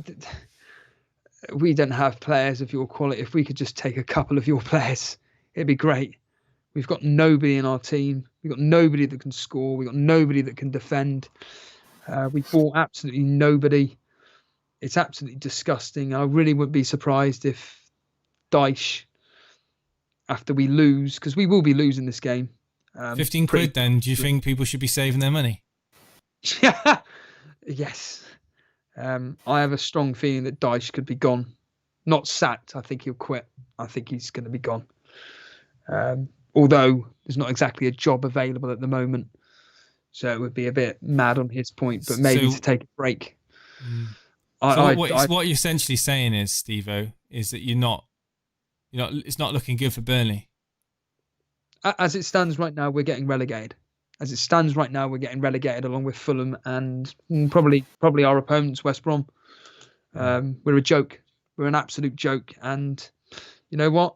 We don't have players of your quality. If we could just take a couple of your players, it'd be great. We've got nobody in our team. We've got nobody that can score. We've got nobody that can defend. We bought absolutely nobody. It's absolutely disgusting. I really wouldn't be surprised if Dyche, after we lose, because we will be losing this game. 15 quid then. Do you think people should be saving their money? Yes. I have a strong feeling that Dyche could be gone. Not sacked. I think he'll quit. I think he's going to be gone. Although there's not exactly a job available at the moment. So it would be a bit mad on his point, but maybe to take a break. What you're essentially saying is, Steve-O, is that it's not looking good for Burnley. As it stands right now, we're getting relegated. As it stands right now, we're getting relegated along with Fulham and probably our opponents, West Brom. We're a joke. We're an absolute joke. And you know what?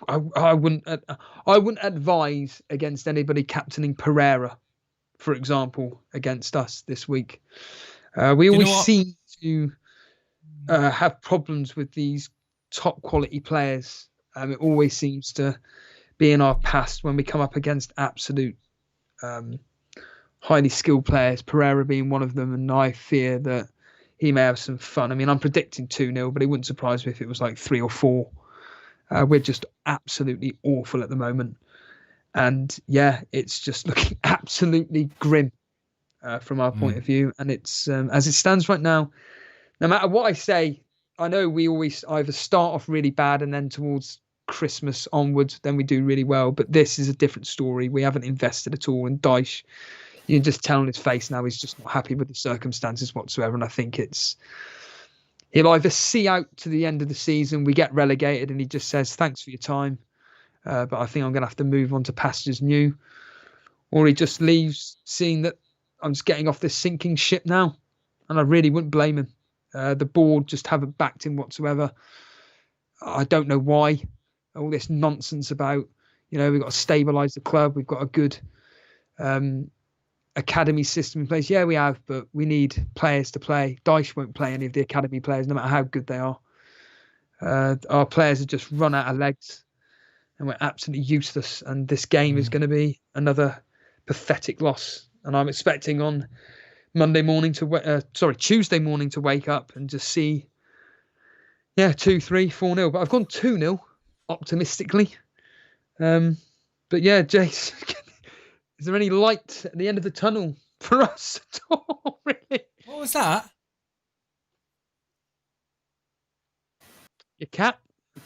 I wouldn't advise against anybody captaining Pereira, for example, against us this week. We always seem to have problems with these top quality players. It always seems to be in our past when we come up against absolute highly skilled players, Pereira being one of them, and I fear that he may have some fun. I mean, I'm predicting 2-0, but it wouldn't surprise me if it was like 3 or 4. We're just absolutely awful at the moment. And yeah, it's just looking absolutely grim from our point of view. And it's as it stands right now, no matter what I say, I know we always either start off really bad and then towards Christmas onwards, then we do really well. But this is a different story. We haven't invested at all. And Dyche, you can just tell on his face now he's just not happy with the circumstances whatsoever. And I think he'll either see out to the end of the season, we get relegated, and he just says, thanks for your time, but I think I'm going to have to move on to pastures new. Or he just leaves, seeing that I'm just getting off this sinking ship now. And I really wouldn't blame him. The board just haven't backed him whatsoever. I don't know why. All this nonsense about, we've got to stabilise the club. We've got a good academy system in place. Yeah, we have, but we need players to play. Dyche won't play any of the academy players, no matter how good they are. Our players have just run out of legs, and we're absolutely useless. And this game is going to be another pathetic loss. And I'm expecting on Tuesday morning to wake up and just see, 2-3, 4-0. But I've gone 2-0 optimistically. But yeah, Jace, is there any light at the end of the tunnel for us at all, really? What was that? Your cat? I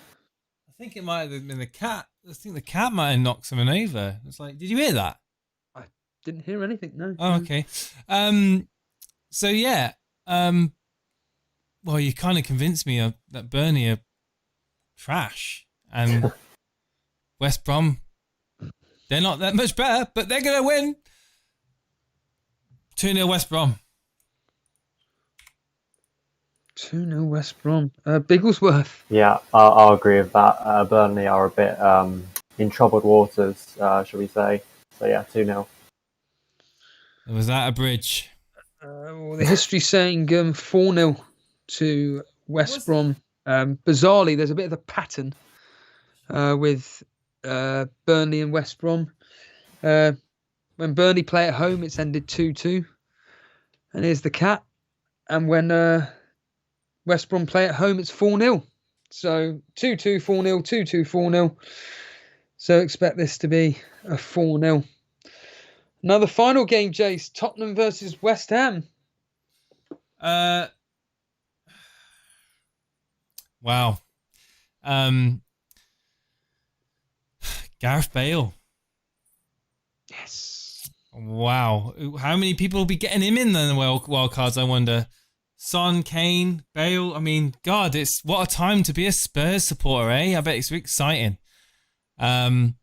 think it might have been the cat. I think the cat might have knocked someone over. It's like, did you hear that? I didn't hear anything, no. Oh, okay. So yeah. Well, you kind of convinced me that Burnley are trash, and West Brom, they're not that much better, but they're going to win. 2-0 West Brom. 2-0 West Brom. Bigglesworth. Yeah, I'll agree with that. Burnley are a bit in troubled waters, shall we say. So yeah, 2-0. Was that a bridge? The history's saying 4-0 to West Brom. Bizarrely, there's a bit of a pattern with Burnley and West Brom. When Burnley play at home, it's ended 2-2. And here's the cat. And when West Brom play at home, it's 4-0. So 2-2, 4-0, 2-2, 4-0. So expect this to be a 4-0. Now the final game, Jace, Tottenham versus West Ham. Wow. Gareth Bale. Yes. Wow. How many people will be getting him in then the wild cards, I wonder? Son, Kane, Bale. I mean, God, it's what a time to be a Spurs supporter, eh? I bet it's exciting. I've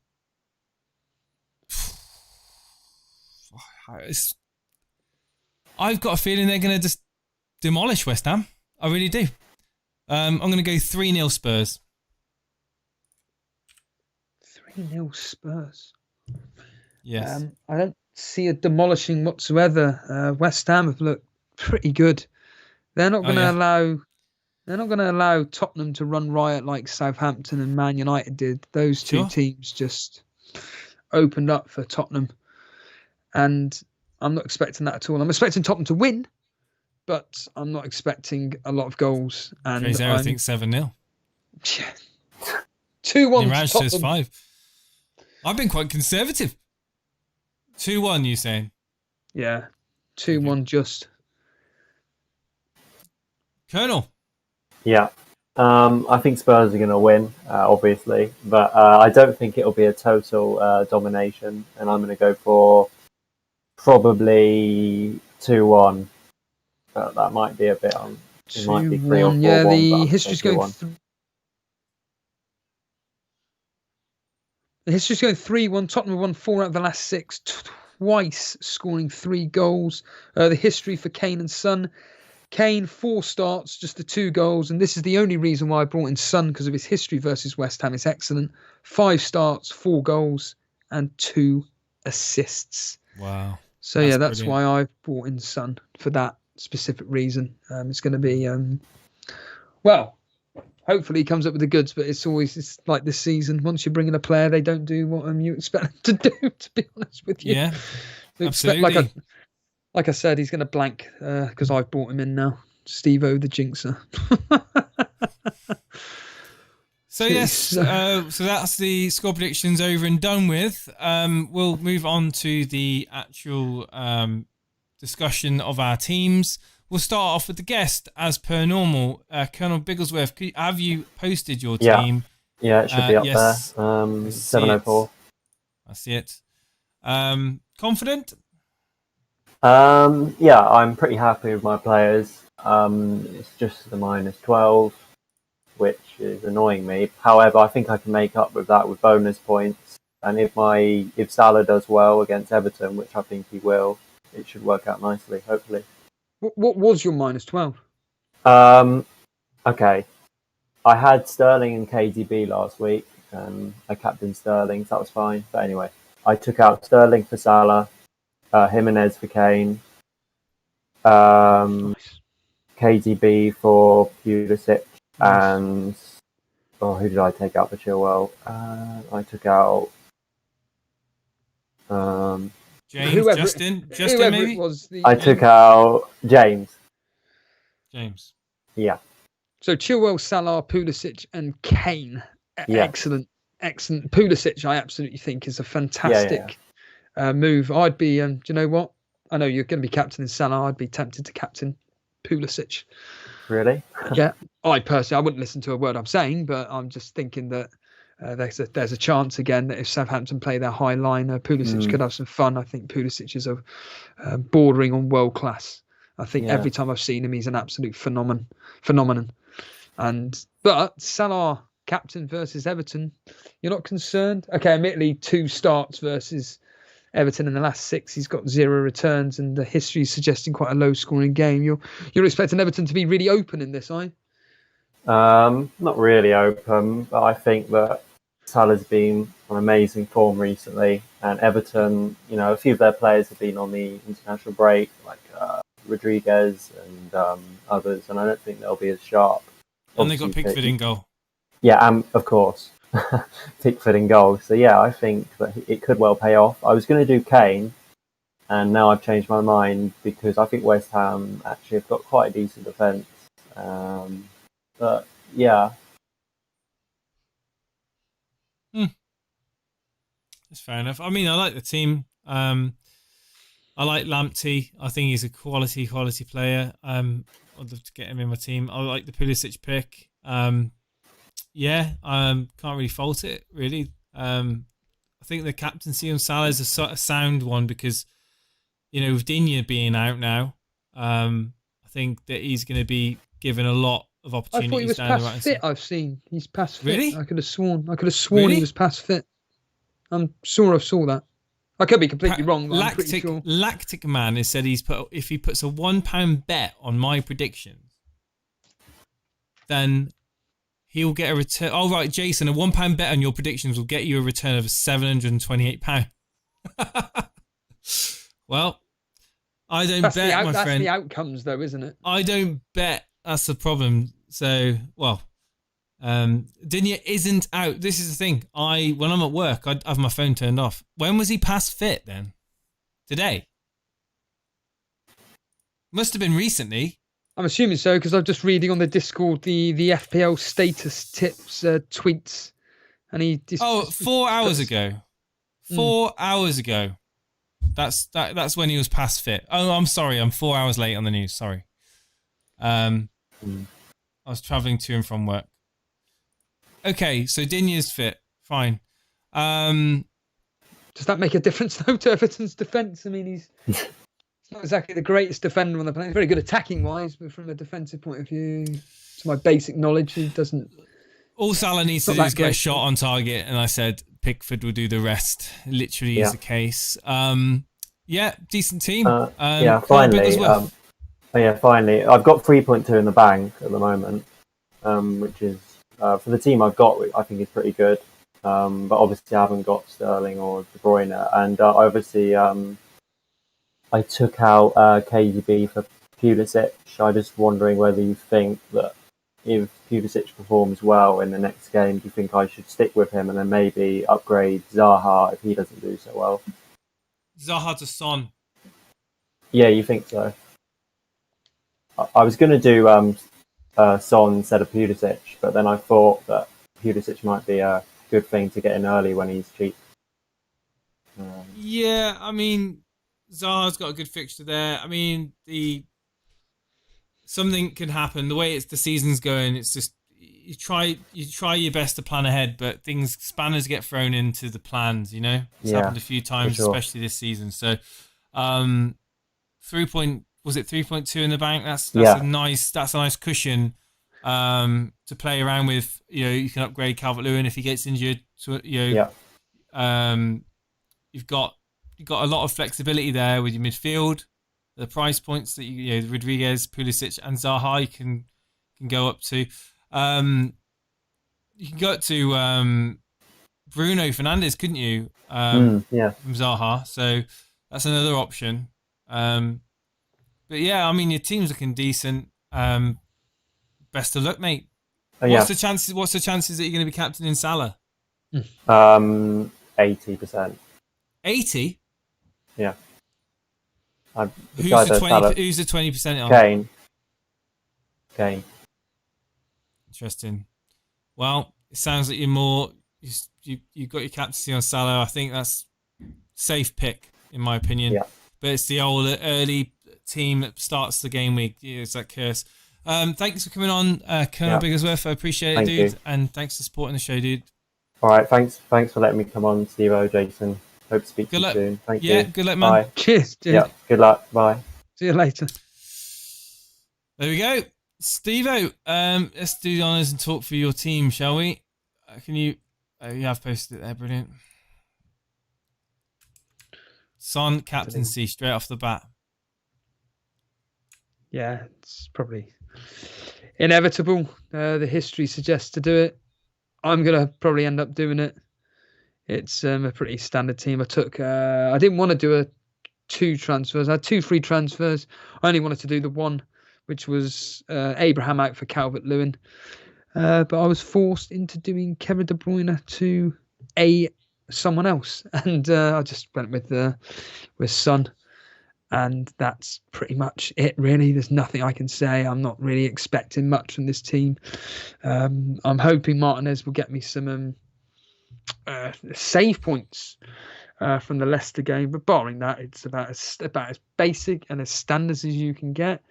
got a feeling they're going to just demolish West Ham. I really do. I'm going to go 3-0 Spurs. 3-0 Spurs. Yes. I don't see a demolishing whatsoever. West Ham have looked pretty good. They're not going to allow. They're not going to allow Tottenham to run riot like Southampton and Man United did. Those two teams just opened up for Tottenham, and I'm not expecting that at all. I'm expecting Tottenham to win, but I'm not expecting a lot of goals. And I think 7-0. 2-1. Mirage says 5. I've been quite conservative. 2-1, you saying? Yeah, 2-1 just. Colonel. Yeah. I think Spurs are going to win, obviously, but I don't think it'll be a total domination, and I'm going to go for probably 2-1. But that might be a bit on. It might be 3 or 4-1. Yeah, the history's going. The history's going 3-1. Tottenham won 4 out of the last 6, twice scoring 3 goals. The history for Kane and Son. Kane, 4 starts, just the 2 goals. And this is the only reason why I brought in Son, because of his history versus West Ham. It's excellent. 5 starts, 4 goals, and 2 assists. Wow. So, that's brilliant. Why I brought in Son, for that specific reason. It's going to be, hopefully he comes up with the goods, but it's like this season. Once you bring in a player, they don't do what you expect them to do, to be honest with you. Yeah, absolutely. Like I said, he's going to blank because I've brought him in now. Steve-O, the jinxer. So yes, so that's the score predictions over and done with. We'll move on to the actual discussion of our teams. We'll start off with the guest, as per normal. Colonel Bigglesworth, have you posted your team? Yeah, it should be up there. 704. I see it. Confident? Yeah, I'm pretty happy with my players. It's just the -12, which is annoying me. However, I think I can make up with that with bonus points. And if Salah does well against Everton, which I think he will, it should work out nicely, hopefully. What was your -12? Okay. I had Sterling and KDB last week. I captained Sterling, so that was fine. But anyway, I took out Sterling for Salah, Jimenez for Kane, KDB for Pulisic, and who did I take out for Chilwell? I took out James, Justin maybe? I took out James. Yeah. So Chilwell, Salah, Pulisic, and Kane. Excellent. Pulisic, I absolutely think, is a fantastic move. I'd be, do you know what? I know you're going to be captaining Salah. I'd be tempted to captain Pulisic. Really? Yeah. I wouldn't listen to a word I'm saying, but I'm just thinking that there's a chance again that if Southampton play their high line, Pulisic could have some fun. I think Pulisic is bordering on world class. I think every time I've seen him, he's an absolute phenomenon. But Salah captain versus Everton, you're not concerned? Okay, admittedly 2 starts versus Everton in the last 6. He's got 0 returns, and the history is suggesting quite a low-scoring game. You're expecting Everton to be really open in this, are you? Not really open, but I think that Salah's been on amazing form recently, and Everton, a few of their players have been on the international break, like Rodriguez and others, and I don't think they'll be as sharp. And they got Pickford in goal. Yeah, of course. Pickford in goal. So yeah, I think that it could well pay off. I was going to do Kane, and now I've changed my mind because I think West Ham actually have got quite a decent defence. But yeah. That's fair enough. I mean, I like the team. I like Lamptey. I think he's a quality player. I'd love to get him in my team. I like the Pulisic pick. Can't really fault it, really. I think the captaincy on Salah is a sound one because, with Digne being out now, I think that he's going to be given a lot of opportunities. I thought he was past fit. I've seen he's past fit. Really? I could have sworn really? He was past fit. I'm sure I saw that. I could be completely wrong, but I'm pretty sure. Lactic Man has said if he puts a £1 bet on my predictions, then he'll get a return. Oh right, Jason, a £1 bet on your predictions will get you a return of £728. Well, I don't That's bet, my that's friend. the outcomes, though, isn't it? I don't bet. That's the problem. So, well, Dinya isn't out. This is the thing. When I'm at work, I have my phone turned off. When was he past fit then? Today? Must have been recently. I'm assuming so because I'm just reading on the Discord the FPL status tips tweets, and he. 4 hours ago. 4 hours ago. That's when he was past fit. Oh, I'm sorry. I'm 4 hours late on the news. Sorry. I was travelling to and from work. Okay, so Dinya's fit. Fine. Does that make a difference though to Everton's defence? I mean, he's not exactly the greatest defender on the planet. He's very good attacking wise, but from a defensive point of view, to my basic knowledge, he doesn't. All Salah needs to do is get a shot on target, and I said Pickford will do the rest. Literally is the case. Yeah, decent team. Finally. Finally. I've got 3.2 in the bank at the moment, which is for the team I've got. I think is pretty good. But obviously I haven't got Sterling or De Bruyne, and obviously I took out KDB for Pulisic. I'm just wondering whether you think that if Pulisic performs well in the next game, do you think I should stick with him and then maybe upgrade Zaha if he doesn't do so well? Zaha to Son. Yeah, you think so? I was going to do Son instead of Pulisic, but then I thought that Pulisic might be a good thing to get in early when he's cheap. Yeah, I mean, Zaha's got a good fixture there. I mean, something can happen. The way the season's going, it's just you try your best to plan ahead, but spanners get thrown into the plans. You know, it's happened a few times, especially this season. So, 3.2 in the bank? That's a nice cushion to play around with. You know, you can upgrade Calvert-Lewin if he gets injured. So, you've got a lot of flexibility there with your midfield. The price points that Rodriguez, Pulisic, and Zaha you can go up to. You can go up to Bruno Fernandes, couldn't you? From Zaha. So that's another option. But yeah, I mean your team's looking decent. Best of luck, mate. What's the chances that you're going to be captaining Salah? 80%. 80? Yeah. Who's the 20% on? Kane. Interesting. Well, it sounds like you've got your captaincy on Salah. I think that's safe pick in my opinion. Yeah. But it's the old early team that starts the game week. Yeah, it's that curse. Thanks for coming on, Colonel Bigglesworth. I appreciate it, dude. You. And thanks for supporting the show, dude. All right, thanks for letting me come on, Steve-O, Jason. Hope to speak to you soon. Thank you. Yeah, good luck, man. Bye. Cheers, dude. Yeah, good luck. Bye. See you later. There we go. Steve-O, let's do the honours and talk for your team, shall we? Can you... you have posted it there, brilliant. Son captaincy straight off the bat. Yeah, it's probably inevitable. The history suggests to do it. I'm going to probably end up doing it. It's a pretty standard team. I didn't want to do 2 transfers. I had 2 free transfers. I only wanted to do the one, which was Abraham out for Calvert-Lewin. But I was forced into doing Kevin De Bruyne to someone else. And I just went with Son. And that's pretty much it, really. There's nothing I can say. I'm not really expecting much from this team. I'm hoping Martinez will get me some save points from the Leicester game. But barring that, it's about as basic and as standard as you can get.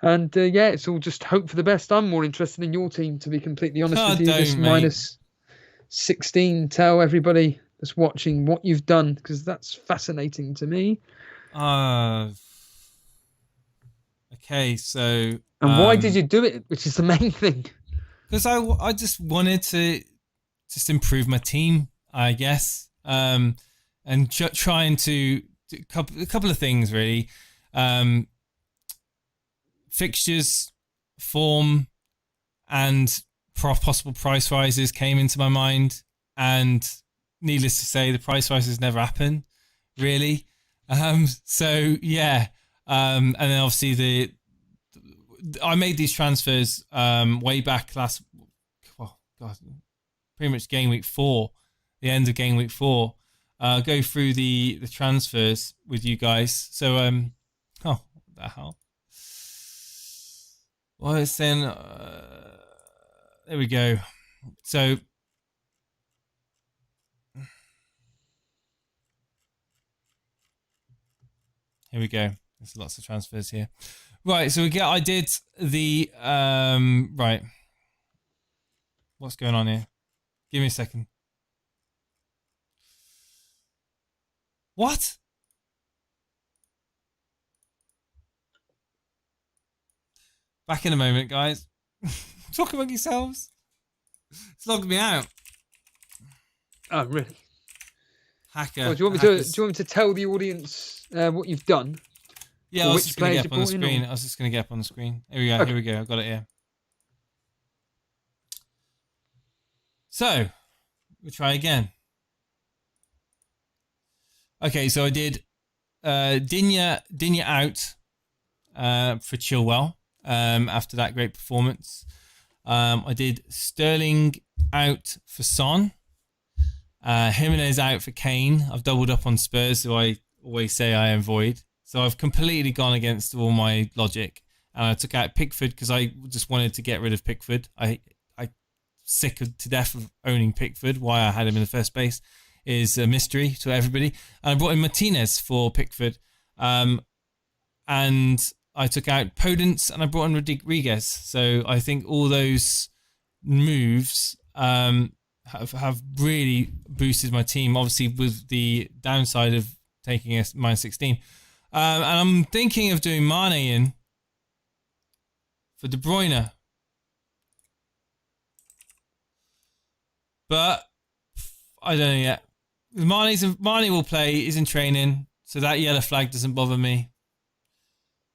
And it's all just hope for the best. I'm more interested in your team, to be completely honest with you. This minus 16. Tell everybody that's watching what you've done, because that's fascinating to me. Okay, so... And why did you do it, which is the main thing? Because I just wanted to just improve my team, I guess. And trying to do a couple of things, really. Fixtures, form, and possible price rises came into my mind. And needless to say, the price rises never happen. really. So yeah, and then obviously I made these transfers way back pretty much game week 4, the end of game week 4. Go through the transfers with you guys. So what the hell? Well, it's then there we go. So here we go. There's lots of transfers here. Right, so I did the right. What's going on here? Give me a second. What? Back in a moment, guys. Talk among yourselves. It's logged me out. Oh, really? Hacker. Well, do you want me to tell the audience what you've done? Yeah, I was just going to get up on the screen. I was just going to get up on the screen. Here we go. Okay. Here we go. I've got it here. So, we'll try again. Okay, so I did Dinya out for Chilwell after that great performance. I did Sterling out for Son. Jimenez out for Kane. I've doubled up on Spurs, who I always say I avoid. So I've completely gone against all my logic. And I took out Pickford because I just wanted to get rid of Pickford. I sick to death of owning Pickford. Why I had him in the first place is a mystery to everybody. And I brought in Martinez for Pickford. And I took out Podence and I brought in Rodriguez. So I think all those moves have really boosted my team, obviously with the downside of taking a -16. And I'm thinking of doing Mane in for De Bruyne. But I don't know yet. Mane will play, he's in training, so that yellow flag doesn't bother me.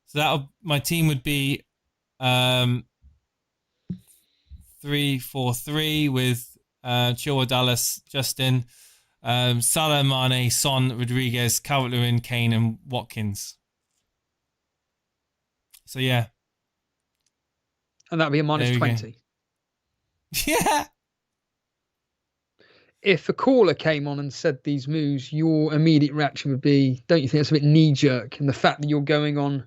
So my team would be 3-4-3 with Chilwell, Dallas, Justin, Salah, Mane, Son, Rodriguez, Calvert-Lewin, Kane, and Watkins. So yeah. And that'd be a -20. Yeah. If a caller came on and said these moves, your immediate reaction would be, don't you think that's a bit knee-jerk? And the fact that you're going on,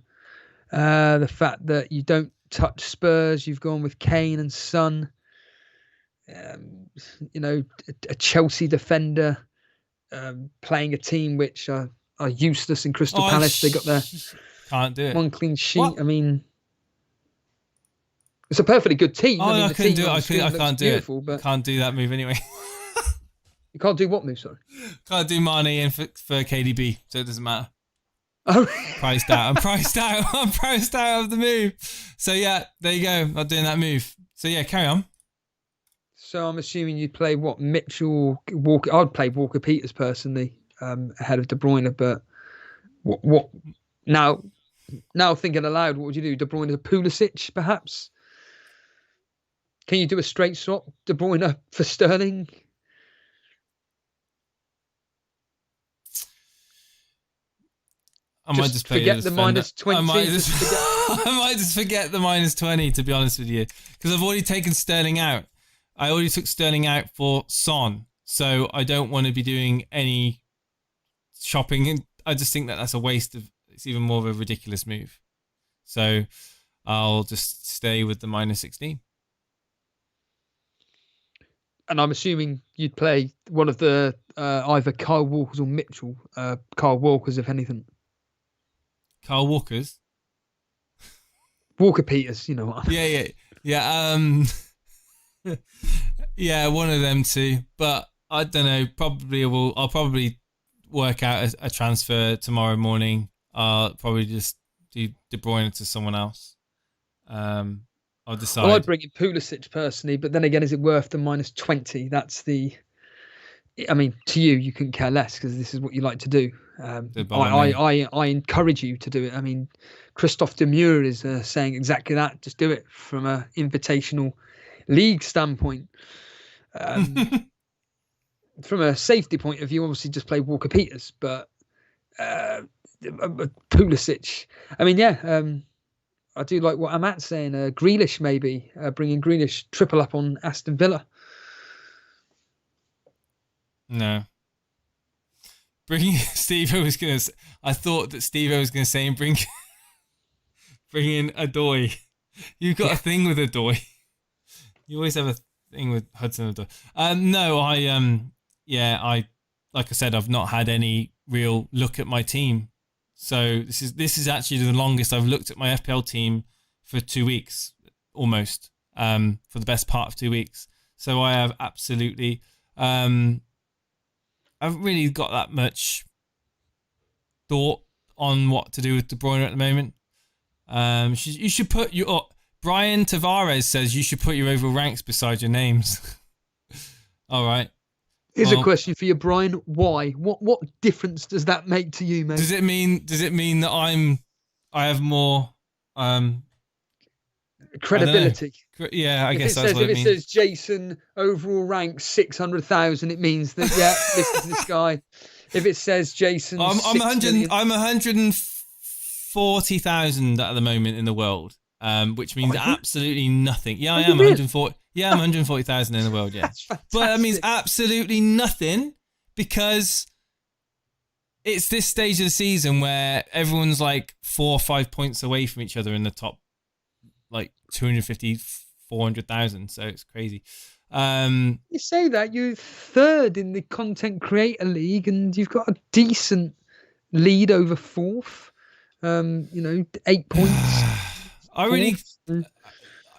the fact that you don't touch Spurs, you've gone with Kane and Son, a Chelsea defender, playing a team which are useless in Crystal Palace. They got their can't do it. one clean sheet. What? I mean, it's a perfectly good team. Oh, I mean, I couldn't do it. I can't do it. But can't do that move anyway. You can't do what move, sorry? Can't do Mane in for KDB, so it doesn't matter. Oh, priced out. I'm priced out. I'm priced out of the move. So yeah, there you go. I'm not doing that move. So yeah, carry on. So I'm assuming you'd play what, Mitchell, Walker? I'd play Walker Peters personally ahead of De Bruyne, but what now thinking aloud, what would you do? De Bruyne to Pulisic, perhaps? Can you do a straight swap, De Bruyne for Sterling? I might just forget the -20. I might just forget the -20, to be honest with you, because I've already taken Sterling out. I already took Sterling out for Son, so I don't want to be doing any shopping. And I just think that that's a waste of. It's even more of a ridiculous move. So I'll just stay with the -16. And I'm assuming you'd play one of the either Kyle Walkers or Mitchell. Kyle Walkers, if anything. Kyle Walkers? Walker Peters, you know what I mean. Yeah. Yeah, one of them two. But I don't know. I'll probably work out a transfer tomorrow morning. I'll probably just do De Bruyne to someone else. I'll decide. Well, I'd bring in Pulisic personally, but then again, is it worth the -20? That's the. I mean, to you couldn't care less because this is what you like to do. I encourage you to do it. I mean, Christophe Demure is saying exactly that. Just do it from an invitational league standpoint. From a safety point of view, obviously just play Walker Peters. But Pulisic. I mean, yeah, I do like what Amat's saying. Grealish, maybe bringing Grealish triple up on Aston Villa. No. Bringing I thought that Steve was gonna say bring in Odoi. You've got a thing with Odoi. You always have a thing with Hudson Odoi. No, I like I said, I've not had any real look at my team. So this is actually the longest I've looked at my FPL team for 2 weeks, almost, for the best part of 2 weeks. So I have absolutely, I haven't really got that much thought on what to do with De Bruyne at the moment. You should put your Brian Tavares says you should put your overall ranks beside your names. All right. Here's a question for you, Brian. Why? What difference does that make to you, mate? Does it mean that I have more credibility? I guess that's what it means. If it says Jason overall rank 600,000, it means that listen to this guy. If it says Jason, I'm 140,000 at the moment in the world, which means absolutely nothing. Yeah, I am 140. Yeah, I'm 140,000 in the world. Yeah, but that means absolutely nothing because it's this stage of the season where everyone's like 4 or 5 points away from each other in the top, like 250, 400,000. So it's crazy. You say that you're third in the Content Creator League, and you've got a decent lead over fourth. 8 points. I really,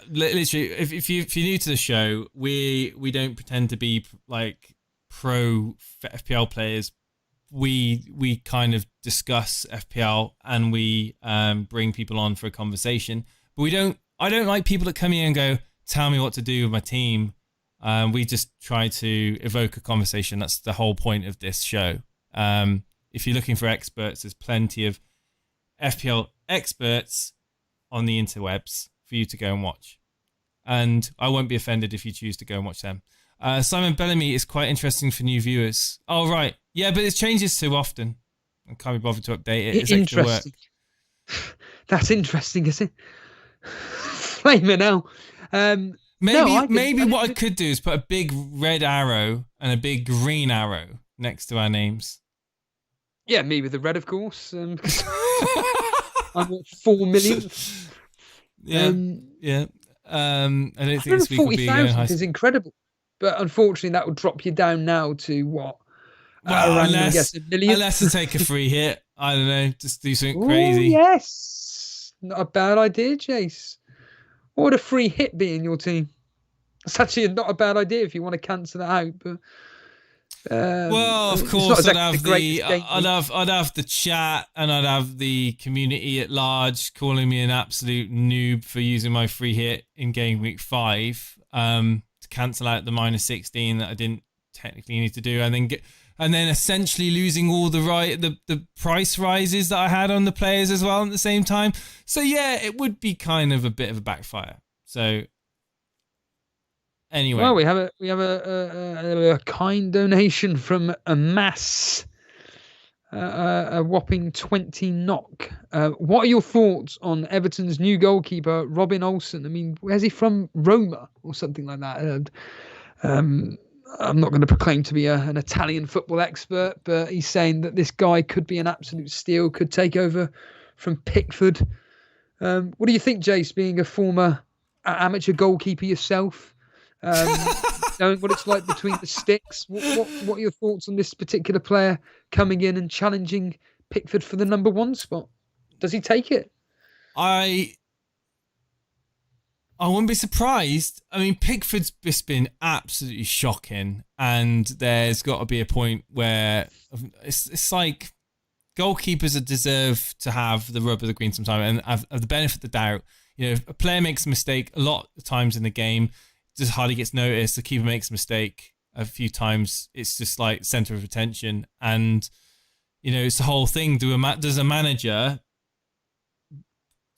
literally, if you're new to the show, we don't pretend to be like pro FPL players. We kind of discuss FPL and we bring people on for a conversation. But I don't like people that come in and go, tell me what to do with my team. We just try to evoke a conversation. That's the whole point of this show. If you're looking for experts, there's plenty of FPL experts on the interwebs for you to go and watch. And I won't be offended if you choose to go and watch them. Simon Bellamy is quite interesting for new viewers. Oh, right. Yeah, but it changes too often. I can't be bothered to update it. It's extra work. That's interesting, is it? Flaming hell. Maybe what I could do is put a big red arrow and a big green arrow next to our names. Yeah, me with the red, of course. I'm at 4 million. Yeah, yeah. I don't think this week will be going high. Is incredible, but unfortunately, that would drop you down now to what? Well, unless to take a free hit. I don't know. Just do something crazy. Yes, not a bad idea, Jace. What would a free hit be in your team? It's actually not a bad idea if you want to cancel that out. But well, of course, I'd have the chat and I'd have the community at large calling me an absolute noob for using my free hit in Gameweek 5 to cancel out the -16 that I didn't technically need to do, and then essentially losing all the price rises that I had on the players as well at the same time. So yeah, it would be kind of a bit of a backfire. So anyway, well, we have a kind donation from a mass, a whopping 20 knock. What are your thoughts on Everton's new goalkeeper, Robin Olsen? I mean, where's he from? Roma or something like that. I'm not going to proclaim to be an Italian football expert, but he's saying that this guy could be an absolute steal, could take over from Pickford. What do you think, Jace, being a former amateur goalkeeper yourself? Knowing what it's like between the sticks, what are your thoughts on this particular player coming in and challenging Pickford for the number 1 spot? Does he take it? I wouldn't be surprised. I mean, Pickford's just been absolutely shocking, and there's got to be a point where it's like goalkeepers deserve to have the rub of the green sometime and have the benefit of the doubt. You know, if a player makes a mistake a lot of times in the game, just hardly gets noticed. The keeper makes a mistake a few times, it's just like center of attention. And you know, it's the whole thing. Does a manager?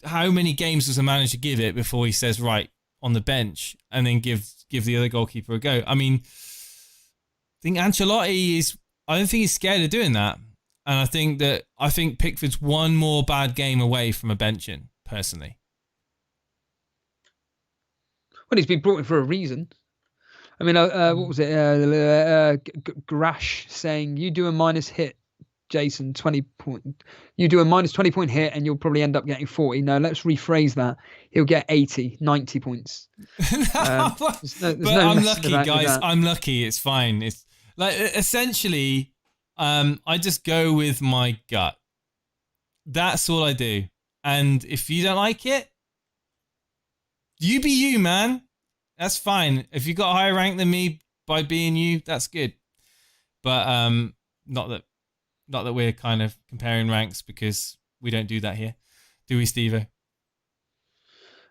How many games does a manager give it before he says, right, on the bench, and then give the other goalkeeper a go? I mean, I think Ancelotti I don't think he's scared of doing that. And I think Pickford's one more bad game away from a benching, personally. Well, he's been brought in for a reason. I mean, what was it? Grash saying, you do a minus hit, Jason, 20 point. You do a minus 20 point hit and you'll probably end up getting 40. No, let's rephrase that. He'll get 80, 90 points. But I'm lucky, guys. I'm lucky. It's fine. It's like, essentially, I just go with my gut. That's all I do. And if you don't like it, you be you, man. That's fine. If you got a higher rank than me by being you, that's good. But not that we're kind of comparing ranks, because we don't do that here, do we, Steve?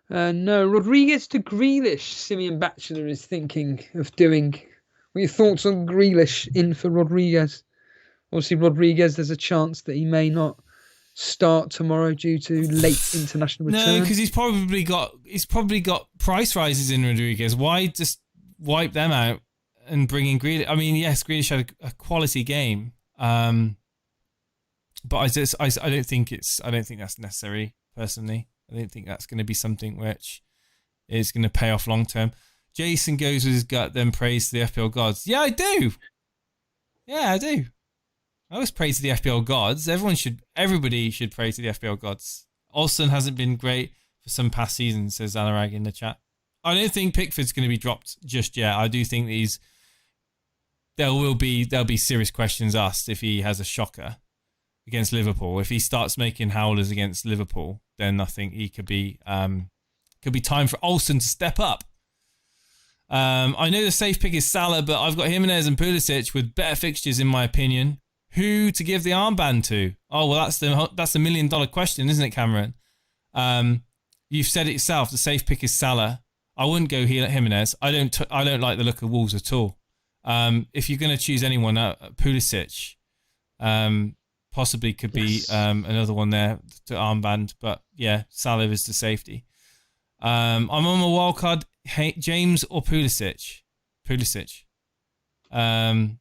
No, Rodriguez to Grealish. Simeon Batchelor is thinking of doing. What are your thoughts on Grealish in for Rodriguez? Obviously, Rodriguez, there's a chance that he may not start tomorrow due to late international return. No, because he's probably got price rises in Rodriguez. Why just wipe them out and bring in Grealish? I mean, yes, Grealish had a quality game, but I don't think that's necessary. Personally, I don't think that's going to be something which is going to pay off long term. Jason goes with his gut, then prays to the FPL gods. Yeah, I do. Yeah, I do. I always pray to the FPL gods. Everybody should pray to the FPL gods. Olsen hasn't been great for some past seasons, says Alarag in the chat. I don't think Pickford's going to be dropped just yet. I do think there'll be serious questions asked if he has a shocker against Liverpool. If he starts making howlers against Liverpool, then I think he could be time for Olsen to step up. I know the safe pick is Salah, but I've got Jimenez and Pulisic with better fixtures in my opinion. Who to give the armband to? Oh, well, that's the $1 million question, isn't it, Cameron? You've said it yourself. The safe pick is Salah. I wouldn't go Jimenez. I don't like the look of Wolves at all. If you're going to choose anyone, Pulisic possibly could be another one there to armband. But yeah, Salah is the safety. I'm on my wild card. James or Pulisic? Pulisic. 100%.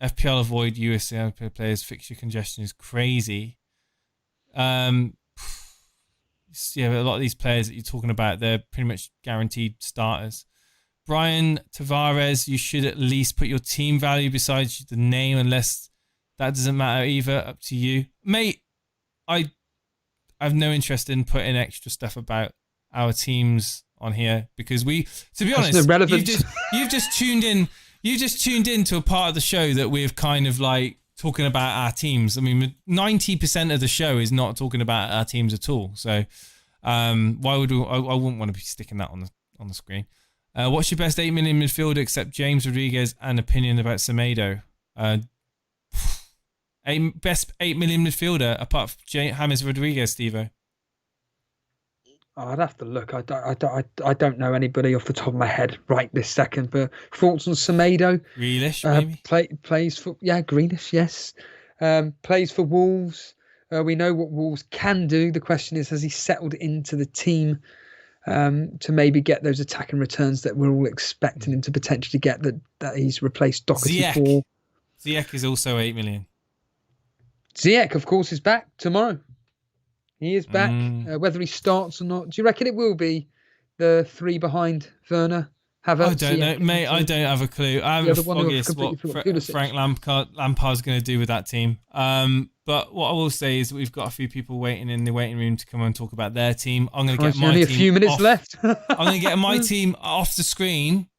FPL avoid USC players. Fixture congestion is crazy. Yeah, a lot of these players that you're talking about, they're pretty much guaranteed starters. Brian Tavares, you should at least put your team value besides the name, unless that doesn't matter either. Up to you, mate. I have no interest in putting extra stuff about our teams on here, because to be honest, you've just tuned in. You just tuned in to a part of the show that we're kind of like talking about our teams. I mean, 90% of the show is not talking about our teams at all. So, why would I wouldn't want to be sticking that on the screen. What's your best 8 million midfielder except James Rodriguez, and opinion about Semedo? Best 8 million midfielder apart from James Rodriguez, Steve-O. Oh, I'd have to look. I don't know anybody off the top of my head right this second. But thoughts on Semedo? Grealish, maybe? Plays for Grealish, yes. Plays for Wolves. We know what Wolves can do. The question is, has he settled into the team to maybe get those attacking returns that we're all expecting him to potentially get? That he's replaced Doherty for. Ziyech is also 8 million. Ziyech, of course, is back tomorrow. He is back. Whether he starts or not, do you reckon it will be the three behind Werner? Havertz, I don't know, mate. I don't have a clue. I have the foggiest what Frank Lampard's going to do with that team. But what I will say is we've got a few people waiting in the waiting room to come and talk about their team. I'm going to get my only team a few minutes off. left. I'm going to get my team off the screen,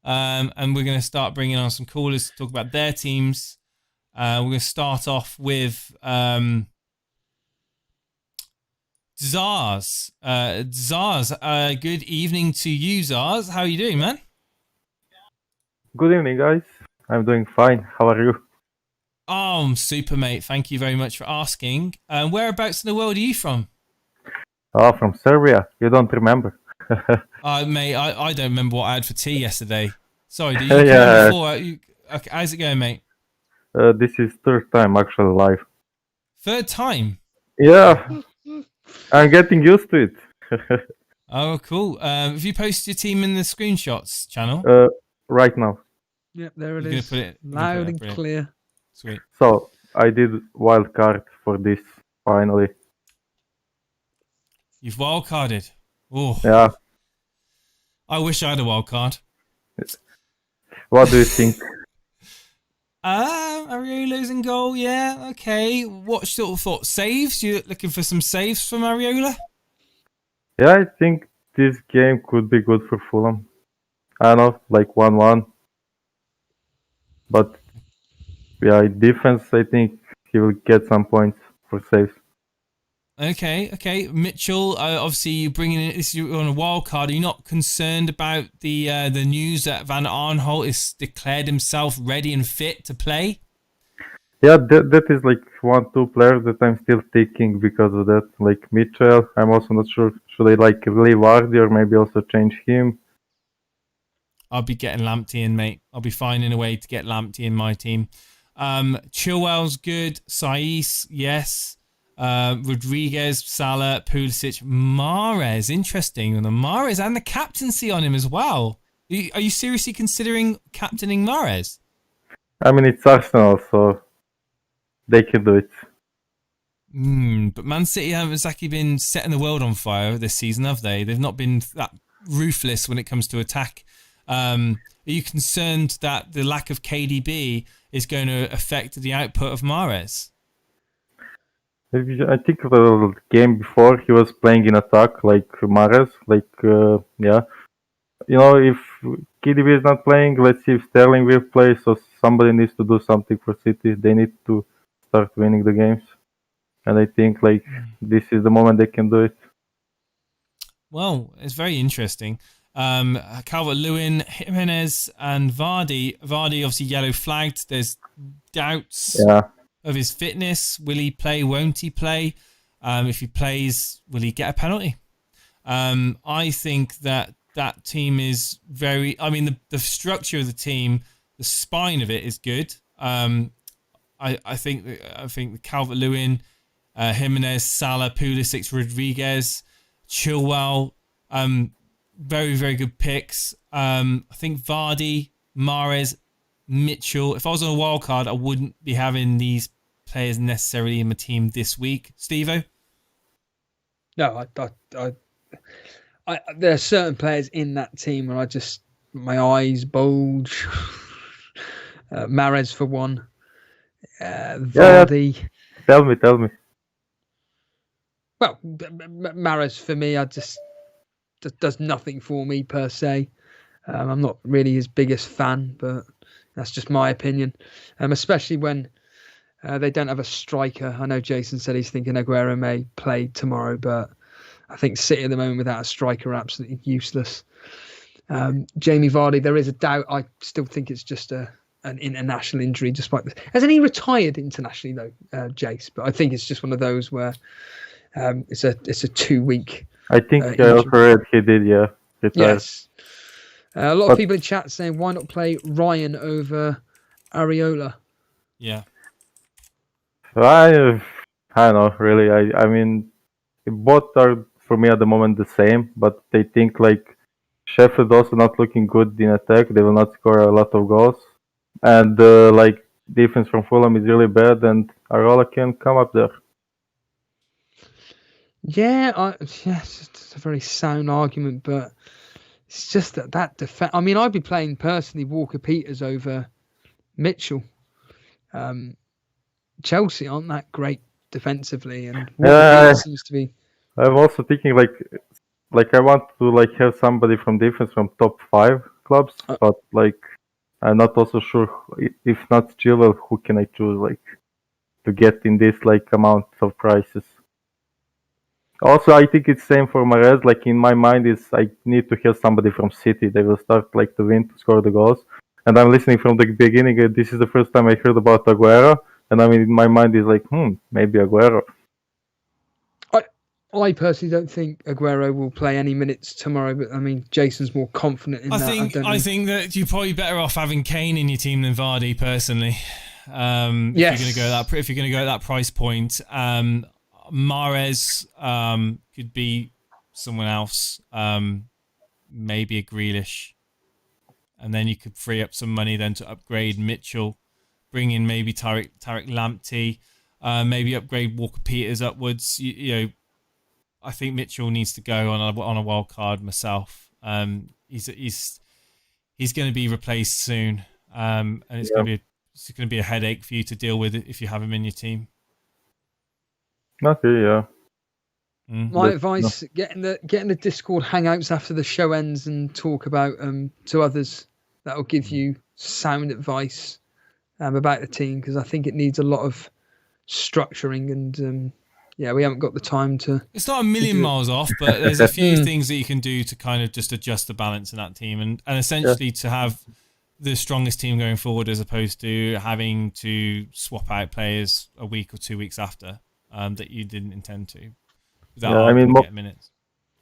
and we're going to start bringing on some callers to talk about their teams. We're going to start off with Zars. Zars, good evening to you, Zars. How are you doing, man? Good evening, guys. I'm doing fine. How are you? Oh, I'm super, mate. Thank you very much for asking. Whereabouts in the world are you from? Oh, from Serbia. You don't remember? Mate, I don't remember what I had for tea yesterday. Sorry, did you come before? Okay, how's it going, mate? This is third time actually live. Third time? Yeah. I'm getting used to it. Oh, cool. Have you posted your team in the screenshots channel? Right now. Yep, there it is. Loud and clear. Sweet. So I did wild card for this finally. You've wildcarded. Oh, Yeah. I wish I had a wildcard. What do you think? Ariola's in goal, yeah, okay. What sort of thought? Saves? You looking for some saves from Ariola? Yeah, I think this game could be good for Fulham. I don't know, like 1-1. But yeah, defense, I think he will get some points for saves. Okay. Mitchell, obviously you're bringing in, this you're on a wild card. Are you not concerned about the news that Van Arnholt has declared himself ready and fit to play? Yeah, that is like 1-2 players that I'm still thinking because of that. Like Mitchell, I'm also not sure. Should I like leave Vardy or maybe also change him? I'll be getting Lamptey in, mate. I'll be finding a way to get Lamptey in my team. Chilwell's good. Saiss, yes. Rodriguez, Salah, Pulisic, Mahrez. Interesting. And the Mahrez and the captaincy on him as well. Are you seriously considering captaining Mahrez? I mean, it's Arsenal, so they can do it. But Man City haven't exactly been setting the world on fire this season, have they? They've not been that ruthless when it comes to attack. Are you concerned that the lack of KDB is going to affect the output of Mahrez? I think the game before he was playing in attack like Mahrez. Yeah. You know, if KDB is not playing, let's see if Sterling will play. So somebody needs to do something for City. They need to start winning the games. And I think like this is the moment they can do it. Well, it's very interesting. Calvert-Lewin, Jimenez, and Vardy. Vardy obviously yellow flagged. There's doubts of his fitness. Will he play? Won't he play? If he plays, will he get a penalty? I think that team is very. I mean, the structure of the team, the spine of it is good. I think the Calvert-Lewin, Jimenez, Salah, Pulisic, Rodriguez, Chilwell. Very, very good picks. I think Vardy, Mahrez, Mitchell. If I was on a wild card, I wouldn't be having these players necessarily in my team this week. Steve-O? No, there are certain players in that team where my eyes bulge. Mahrez for one. Vardy. Yeah. Tell me. Well, Mahrez for me, just does nothing for me per se. I'm not really his biggest fan, but that's just my opinion. Especially when they don't have a striker. I know Jason said he's thinking Aguero may play tomorrow, but I think City at the moment without a striker are absolutely useless. Jamie Vardy, there is a doubt. I still think it's just an international injury, despite this. Hasn't he retired internationally though, Jace? But I think it's just one of those where it's a 2-week. I think I also read he did, yeah. Retired. Yes. A lot of people in chat saying, why not play Ryan over Areola? Yeah. I don't know, really. I mean, both are, for me, at the moment the same, but they think, like, Sheffield also not looking good in attack. They will not score a lot of goals. And, like, defense from Fulham is really bad, and Areola can come up there. Yeah, it's a very sound argument, but it's just that defense. I mean, I'd be playing personally Walker-Peters over Mitchell. Chelsea aren't that great defensively, and Walker-Peters seems to be. I'm also thinking like I want to like have somebody from defense from top 5 clubs, but like I'm not also sure if not Chilwell, who can I choose like to get in this like amount of prices. Also, I think it's same for Mahrez. Like in my mind is I need to have somebody from City. They will start like to win, to score the goals. And I'm listening from the beginning. This is the first time I heard about Aguero, and I mean in my mind is like, maybe Aguero. I personally don't think Aguero will play any minutes tomorrow, but I mean Jason's more confident in that. I think that you're probably better off having Kane in your team than Vardy personally. If you're going to go at that price point. Mahrez could be someone else, maybe a Grealish, and then you could free up some money then to upgrade Mitchell, bring in maybe Tarek Lamptey, maybe upgrade Walker Peters upwards. You know, I think Mitchell needs to go on a wild card myself. He's going to be replaced soon, and it's going to be a headache for you to deal with if you have him in your team. Okay, yeah. My advice: get in the Discord hangouts after the show ends and talk about to others. That will give you sound advice about the team, because I think it needs a lot of structuring, and we haven't got the time to. It's not a million miles off, but there's a few things that you can do to kind of just adjust the balance in that team, and essentially to have the strongest team going forward, as opposed to having to swap out players a week or 2 weeks after that you didn't intend to. I mean, minutes.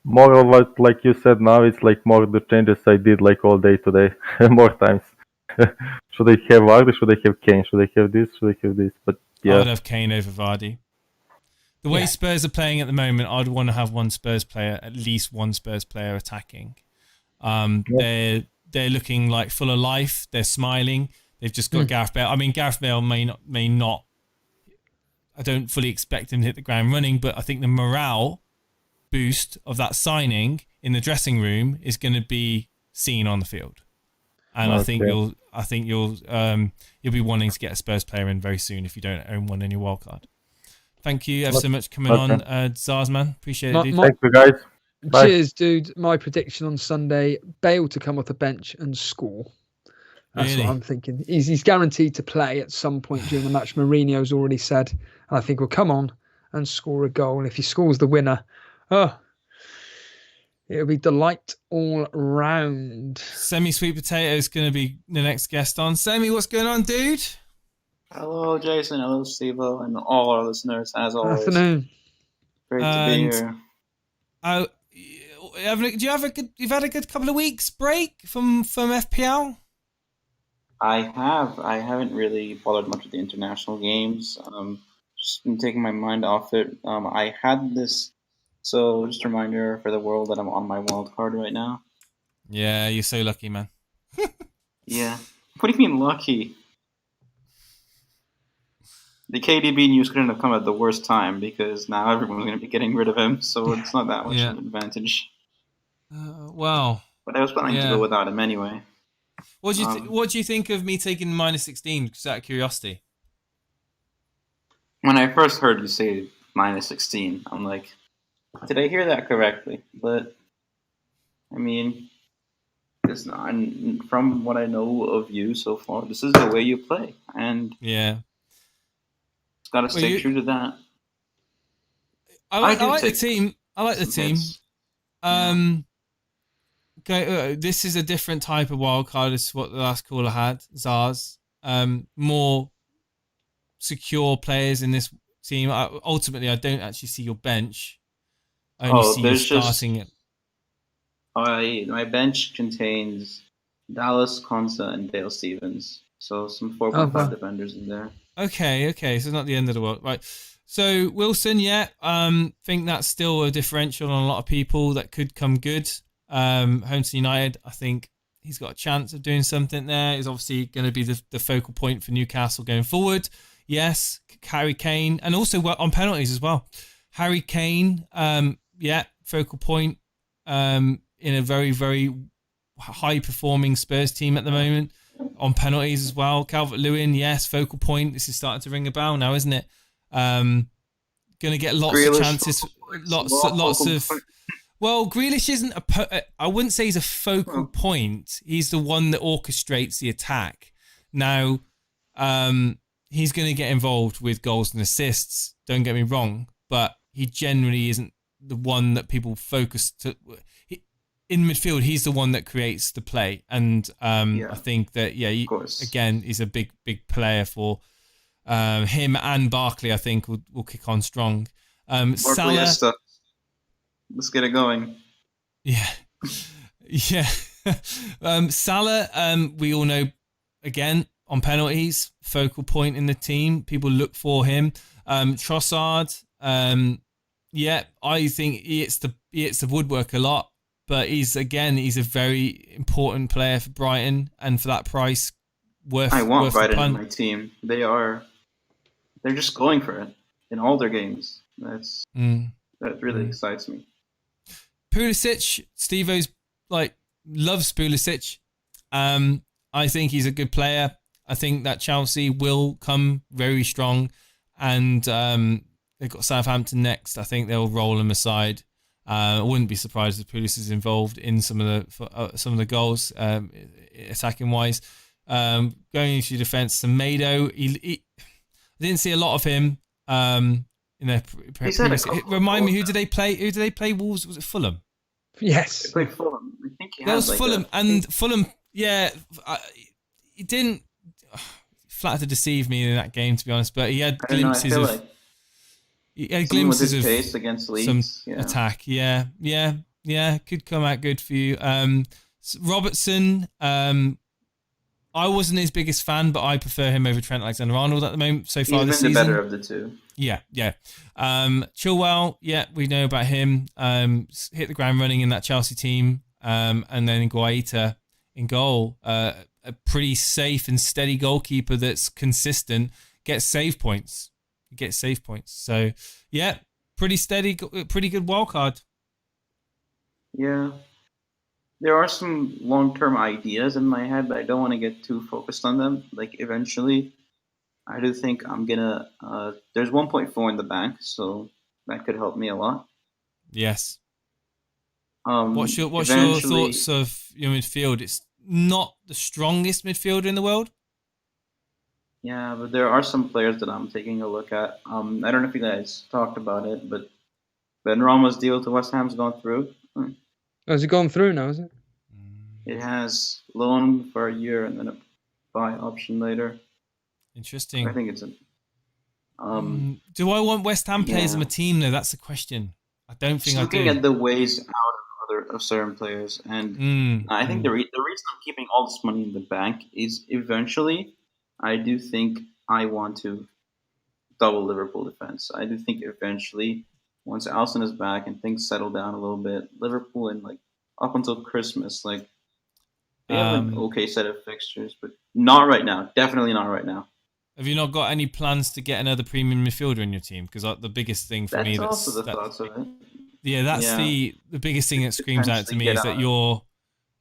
More of like you said now, it's like more the changes I did like all day today, more times. Should I have Vardy? Should I have Kane? Should I have this? Should I have this? But yeah, I would have Kane over Vardy. The way Spurs are playing at the moment, I'd want to have at least one Spurs player attacking. They're looking like full of life. They're smiling. They've just got Gareth Bale. I mean, Gareth Bale may not. I don't fully expect him to hit the ground running, but I think the morale boost of that signing in the dressing room is going to be seen on the field, and I think you'll be wanting to get a Spurs player in very soon if you don't own one in your wildcard. Thank you ever so much for coming on, Zarsman. Appreciate it, dude. Thank you, guys. Bye. Cheers, dude. My prediction on Sunday: Bale to come off the bench and score. That's what I'm thinking. He's guaranteed to play at some point during the match. Mourinho's already said, and I think he'll come on and score a goal. If he scores the winner, it'll be delight all round. Semi-Sweet Potato is going to be the next guest on. Semi, what's going on, dude? Hello, Jason. Hello, Steve-O, and all our listeners, as always. Afternoon. Great to be here. You've had a good couple of weeks break from FPL? I have. I haven't really followed much of the international games. Just been taking my mind off it. I had this. So just a reminder for the world that I'm on my wild card right now. Yeah, you're so lucky, man. Yeah. What do you mean lucky? The KDB news couldn't have come at the worst time, because now everyone's going to be getting rid of him, so it's not that much of an advantage. Wow. But I was planning to go without him anyway. What do you think of me taking -16, just out of curiosity? When I first heard you say -16, I'm like, did I hear that correctly? But, I mean, it's not, from what I know of you so far, this is the way you play. And it's got to stay true to that. I like the team. I like the team. Okay, this is a different type of wildcard. This is what the last caller had, Zars. More secure players in this team. Ultimately, I don't actually see your bench. I only see you starting it. My bench contains Dallas, Konsa, and Dale Stevens. So some 4.5 defenders in there. Okay. So it's not the end of the world. Right. So Wilson, think that's still a differential on a lot of people that could come good. Holmes United, I think he's got a chance of doing something there. He's obviously going to be the focal point for Newcastle going forward. Yes, Harry Kane, and also on penalties as well. Harry Kane, focal point in a very, very high-performing Spurs team at the moment. On penalties as well. Calvert-Lewin, yes, focal point. This is starting to ring a bell now, isn't it? Going to get lots of chances. Lots of... Well, Grealish isn't I wouldn't say he's a focal point. He's the one that orchestrates the attack. Now, he's going to get involved with goals and assists. Don't get me wrong, but he generally isn't the one that people focus to. In midfield, he's the one that creates the play, and I think that again, he's a big player for him and Barkley. I think will kick on strong. Salah. Let's get it going. Yeah. Salah, we all know, again, on penalties, focal point in the team. People look for him. Trossard, I think he hits the woodwork a lot, but he's a very important player for Brighton, and for that price, worth I want worth the Brighton in punt. my team. They're just going for it in all their games. That really excites me. Pulisic, Steve-O's loves Pulisic. I think he's a good player. I think that Chelsea will come very strong, and they've got Southampton next. I think they'll roll him aside. I wouldn't be surprised if Pulisic is involved in some of the goals, attacking wise. Going into defence, Semedo. I didn't see a lot of him. Remind me, who did they play? Who did they play? Wolves? Was it Fulham? Yes. They played Fulham. I think That was Fulham, and Fulham. Yeah, he didn't. Flat to deceive me in that game, to be honest. But he had glimpses of. He had glimpses of pace against Leeds. Some attack. Yeah. Could come out good for you. Robertson. I wasn't his biggest fan, but I prefer him over Trent Alexander-Arnold at the moment so far this season. He's been the better of the two. Yeah. Chilwell, we know about him. Hit the ground running in that Chelsea team. And then Guaita in goal. A pretty safe and steady goalkeeper that's consistent. Gets save points. So, yeah, pretty steady, pretty good wild card. Yeah. There are some long-term ideas in my head, but I don't want to get too focused on them. Like, eventually, I do think I'm going to... there's 1.4 in the bank, so that could help me a lot. Yes. What's your thoughts of your midfield? It's not the strongest midfielder in the world. Yeah, but there are some players that I'm taking a look at. I don't know if you guys talked about it, but Ben Rama's deal to West Ham's gone through. Has it gone through now, is it? It has loan for a year and then a buy option later. Interesting. I think it's a... do I want West Ham players in my team, though? That's the question. I don't think I do. Looking at the ways out of certain players, and I think the reason I'm keeping all this money in the bank is eventually I do think I want to double Liverpool defense. I do think eventually, once Alisson is back and things settle down a little bit, Liverpool and up until Christmas, they have an okay set of fixtures, but not right now. Definitely not right now. Have you not got any plans to get another premium midfielder in your team? Because the biggest thing for me that's also the thoughts of it. Yeah, that's the biggest thing that screams out to me is that you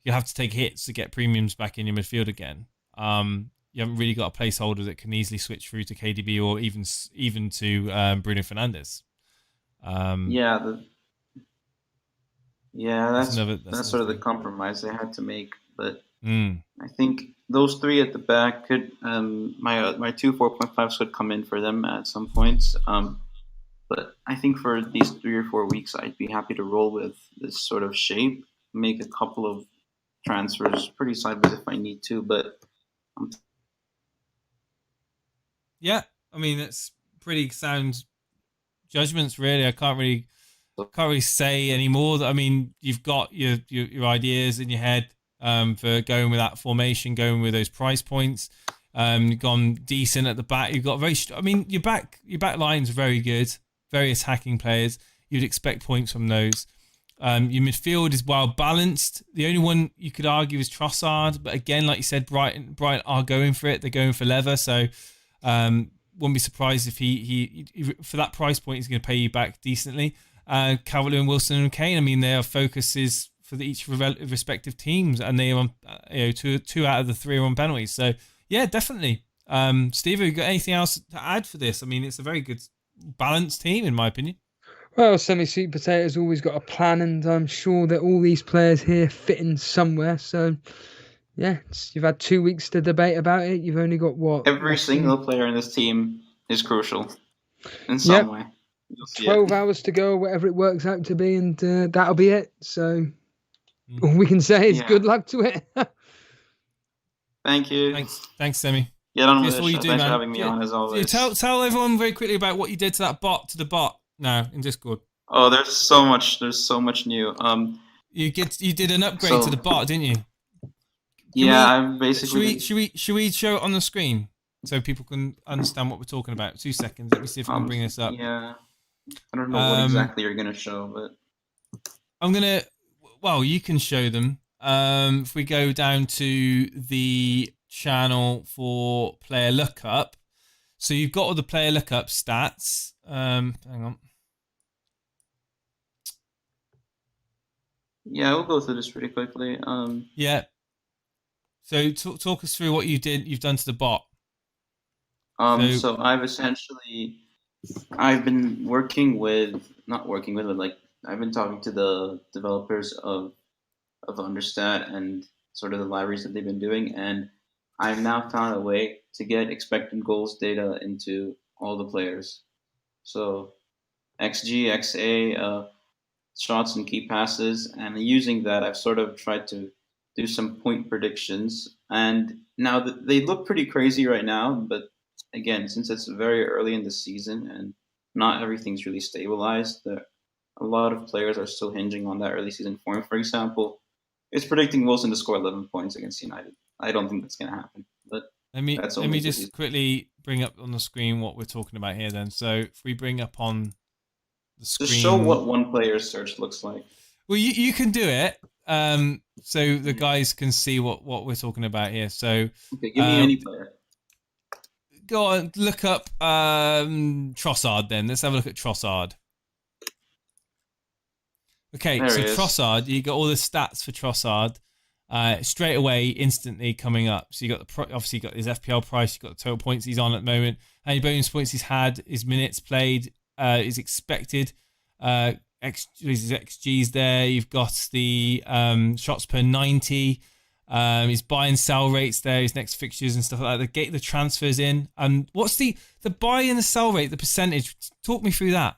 have to take hits to get premiums back in your midfield again. You haven't really got a placeholder that can easily switch through to KDB or even to Bruno Fernandes. That's sort of the compromise they had to make. But I think those three at the back could my two 4.5s could come in for them at some points. But I think for these 3 or 4 weeks, I'd be happy to roll with this sort of shape, make a couple of transfers pretty sideways if I need to. But yeah, I mean it's pretty sound judgments. Really, I can't really say any more. I mean, you've got your ideas in your head for going with that formation, going with those price points. You've gone decent at the back. You've got your back line's very good, very attacking players. You'd expect points from those. Your midfield is well balanced. The only one you could argue is Trossard, but again, like you said, Brighton are going for it. They're going for leather, so wouldn't be surprised if he for that price point he's going to pay you back decently. Calvert-Lewin, Wilson, and Kane. I mean, their focus is for each respective teams, and they are on, two out of the 3 are on penalties. So yeah, definitely. Steve, have you got anything else to add for this? I mean, it's a very good balanced team in my opinion. Well, Semi-Sweet Potato's always got a plan, and I'm sure that all these players here fit in somewhere. So yeah, you've had 2 weeks to debate about it. You've only got every single player in this team is crucial in some way. 12 hours to go, whatever it works out to be, and that'll be it. So all we can say is good luck to it. Thank you. Thanks, Semi. Get on with all you do, Thanks man. for having me on as always. Tell everyone very quickly about what you did to the bot now in Discord. Oh, there's so much new. You did an upgrade to the bot, didn't you? I'm basically. Should we show it on the screen so people can understand what we're talking about? 2 seconds. Let me see if I can bring this up. Yeah. I don't know what exactly you're gonna show, but I'm gonna. Well, you can show them. If we go down to the channel for player lookup. So you've got all the player lookup stats. Hang on. Yeah, we'll go through this pretty quickly. Yeah. So talk us through what you've done to the bot. So I've been I've been talking to the developers of Understat and sort of the libraries that they've been doing, and I've now found a way to get expected goals data into all the players. So XG, XA, shots and key passes, and using that, I've sort of tried to do some point predictions. And now they look pretty crazy right now, but again, since it's very early in the season and not everything's really stabilized, a lot of players are still hinging on that early season form. For example, it's predicting Wilson to score 11 points against United. I don't think that's going to happen. But let me just quickly bring up on the screen what we're talking about here. Then, so if we bring up on the screen, just show what one player's search looks like. Well, you can do it, so the guys can see what we're talking about here. So, okay, give me any player. Go on, look up Trossard. Then let's have a look at Trossard. Okay, there so Trossard, you got all the stats for Trossard straight away, instantly coming up. So you got obviously you got his FPL price, you got the total points he's on at the moment, any bonus points he's had, his minutes played, his expected, his XG's there. You've got the shots per 90, his buy and sell rates there, his next fixtures and stuff like that. The transfers in. What's the buy and the sell rate, the percentage? Talk me through that.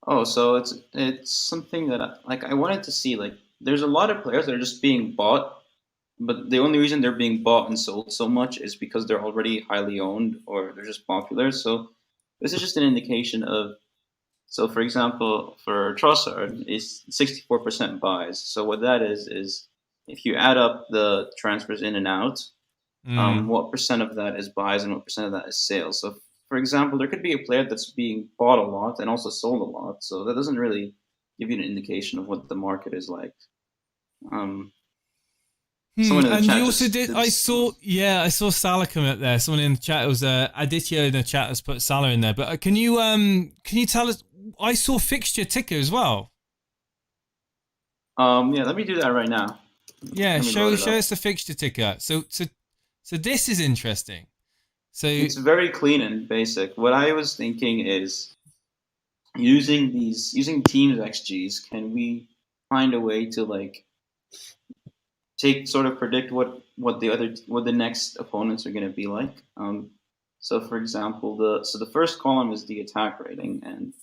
Oh, so it's something that I wanted to see. Like, there's a lot of players that are just being bought, but the only reason they're being bought and sold so much is because they're already highly owned or they're just popular. So this is just an indication of. So, for example, for Trossard, it's 64% buys. So what that is if you add up the transfers in and out, what percent of that is buys and what percent of that is sales. So, for example, there could be a player that's being bought a lot and also sold a lot. So that doesn't really give you an indication of what the market is like. And you also did. I saw Salah come up there. Someone in the chat, it was Aditya in the chat has put Salah in there. But can you tell us? I saw fixture ticker as well. Yeah, let me do that right now. Yeah, show us the fixture ticker. So this is interesting. So it's very clean and basic. What I was thinking is using teams XGs, can we find a way to predict what the next opponents are going to be like? So for example, the first column is the attack rating, and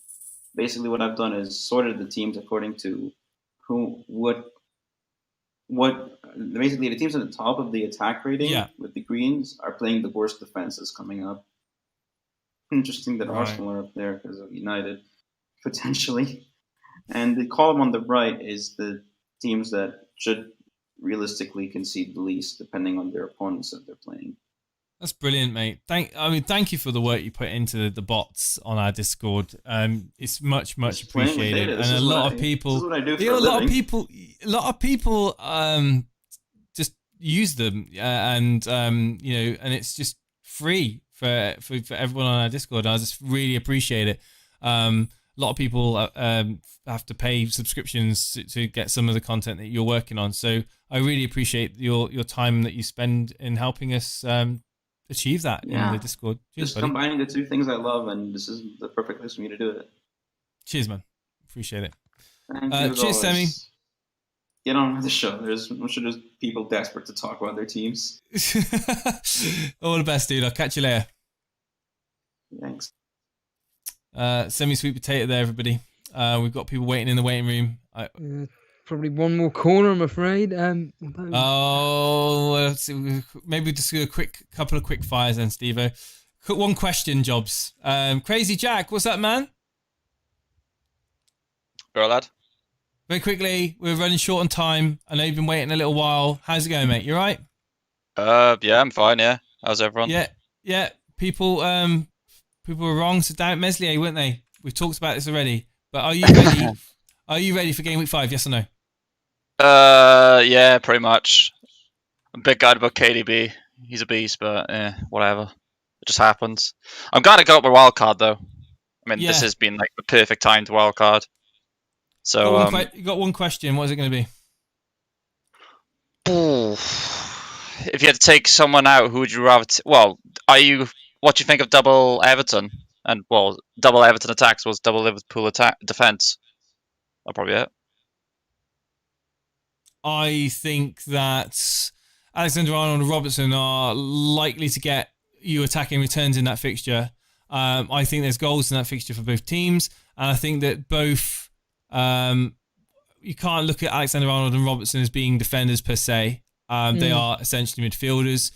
basically what I've done is sorted the teams according to basically the teams at the top of the attack rating with the greens are playing the worst defenses coming up. Interesting that Arsenal are up there because of United, potentially. And the column on the right is the teams that should realistically concede the least, depending on their opponents that they're playing. That's brilliant, mate. Thank you for the work you put into the bots on our Discord. It's much appreciated, and a lot of people just use them, and it's just free for everyone on our Discord. I just really appreciate it. A lot of people have to pay subscriptions to get some of the content that you're working on. So I really appreciate your time that you spend in helping us achieve that in the Discord. Cheers, just combining the two things I love, and this is the perfect place for me to do it. Cheers, man. Appreciate it. Cheers, Sammy. Get on with the show. I'm sure there's people desperate to talk about their teams. All the best, dude. I'll catch you later. Thanks. Semi-sweet potato there, everybody. We've got people waiting in the waiting room. Probably one more corner, I'm afraid. Let's see. Maybe just do a couple of quick fires then, Steve-O. One question, Jobs. Crazy Jack, what's up, man? All right, lad. Very quickly, we're running short on time. I know you've been waiting a little while. How's it going, mate? You all right? Yeah, I'm fine, yeah. How's everyone? Yeah. People were wrong, so down at Meslier, weren't they? We've talked about this already. But are you ready? Are you ready for Gameweek 5? Yes or no? Yeah, pretty much. I'm a bit gutted about KDB. he's a beast, but whatever. It just happens. I'm glad I got my wild card though. I mean, this Yeah. has been like the perfect time to wild card. So You got one question. What is it going to be? if you had to take someone out, who would you rather? Well, what do you think of double Everton? And well, double Everton attacks was double Liverpool attack defense. That's probably it. I think that Alexander-Arnold and Robertson are likely to get you attacking returns in that fixture. I think there's goals in that fixture for both teams, and I think that both. You can't look at Alexander-Arnold and Robertson as being defenders per se. They are essentially midfielders.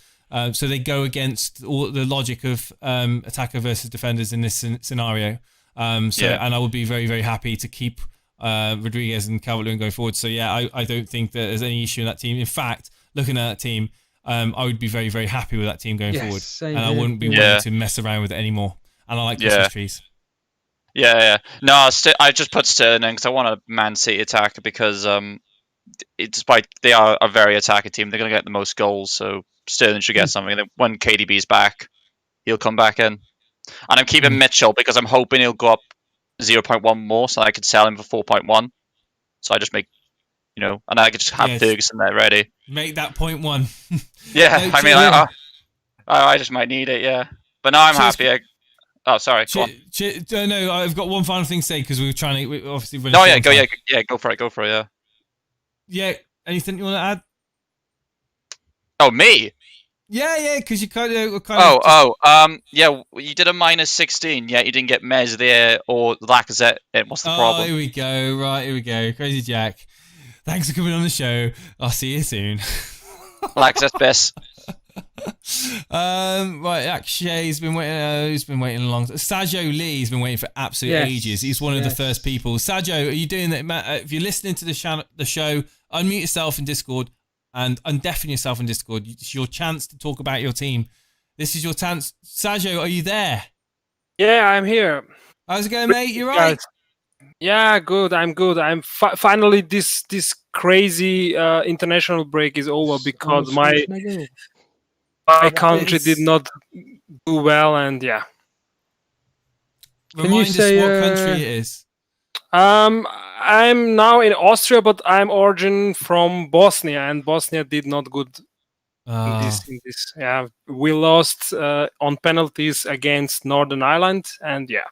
So they go against all the logic of attacker versus defenders in this scenario. And I would be very, very happy to keep Rodriguez and Calvert-Lewin going forward. So yeah, I don't think that there's any issue in that team. In fact, looking at that team, I would be very, very happy with that team going forward. And I wouldn't be willing to mess around with it anymore. And I like Christmas trees. Yeah. No, I just put Sterling in because I want a Man City attacker because despite they are a very attacking team, they're going to get the most goals. So Sterling should get something. And then when KDB's back, he'll come back in. And I'm keeping Mitchell because I'm hoping he'll go up 0.1 more, so I could sell him for 4.1. So I just make, and I could just have Ferguson there ready. Make that 0.1. Yeah, I mean, I just might need it. Yeah, but now I'm happy. Oh, sorry. Go on. No, I've got one final thing to say because we were trying to obviously. No, yeah, go for it. Yeah. Yeah. Anything you want to add? Oh, me? Yeah, because you kind of. Yeah. You did a -16. Yeah, you didn't get Mez there or Lacazette. What's the problem? Here we go. Right, here we go. Crazy Jack. Thanks for coming on the show. I'll see you soon. Lacazette best. Right, Akshay's been waiting. Who's been waiting long? Sajo Lee's been waiting for absolute ages. He's one of the first people. Sajo, are you doing that? If you're listening to the show, unmute yourself in Discord and undeafen yourself in Discord. It's your chance to talk about your team. This is your chance. Sajo, are you there? Yeah, I'm here. How's it going, mate? You right? Yeah, good. I'm good. I'm finally this crazy international break is over because my country did not do well, and yeah. Remind us what country it is. I'm now in Austria, but I'm origin from Bosnia, and Bosnia did not good in this. Yeah, we lost on penalties against Northern Ireland, and yeah.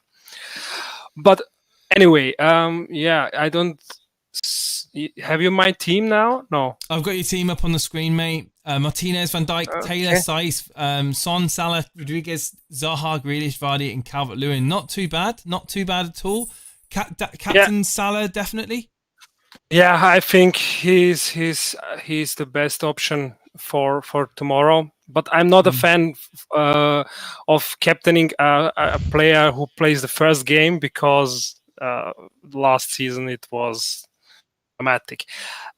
But anyway, I don't. Have you my team now? No. I've got your team up on the screen, mate. Martinez, Van Dijk, Taylor, Saiss, Son, Salah, Rodriguez, Zaha, Grealish, Vardy, and Calvert-Lewin. Not too bad. Not too bad at all. Captain Salah, definitely. Yeah, I think he's the best option for tomorrow. But I'm not a fan of captaining a player who plays the first game because last season it was dramatic.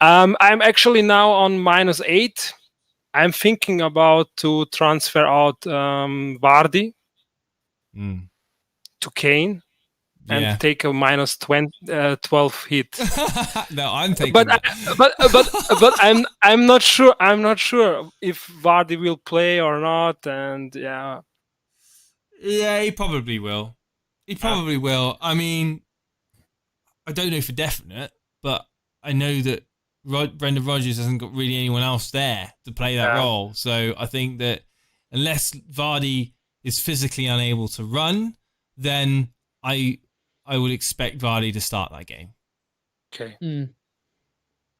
I'm actually now on -8. I'm thinking about to transfer out Vardy to Kane and take a -12 hit. No, I'm taking. But I'm not sure. I'm not sure if Vardy will play or not. And yeah, he probably will. He probably will. I mean, I don't know for definite, but I know that Brendan Rodgers hasn't got really anyone else there to play that role. So I think that unless Vardy is physically unable to run, then I would expect Vardy to start that game. Okay.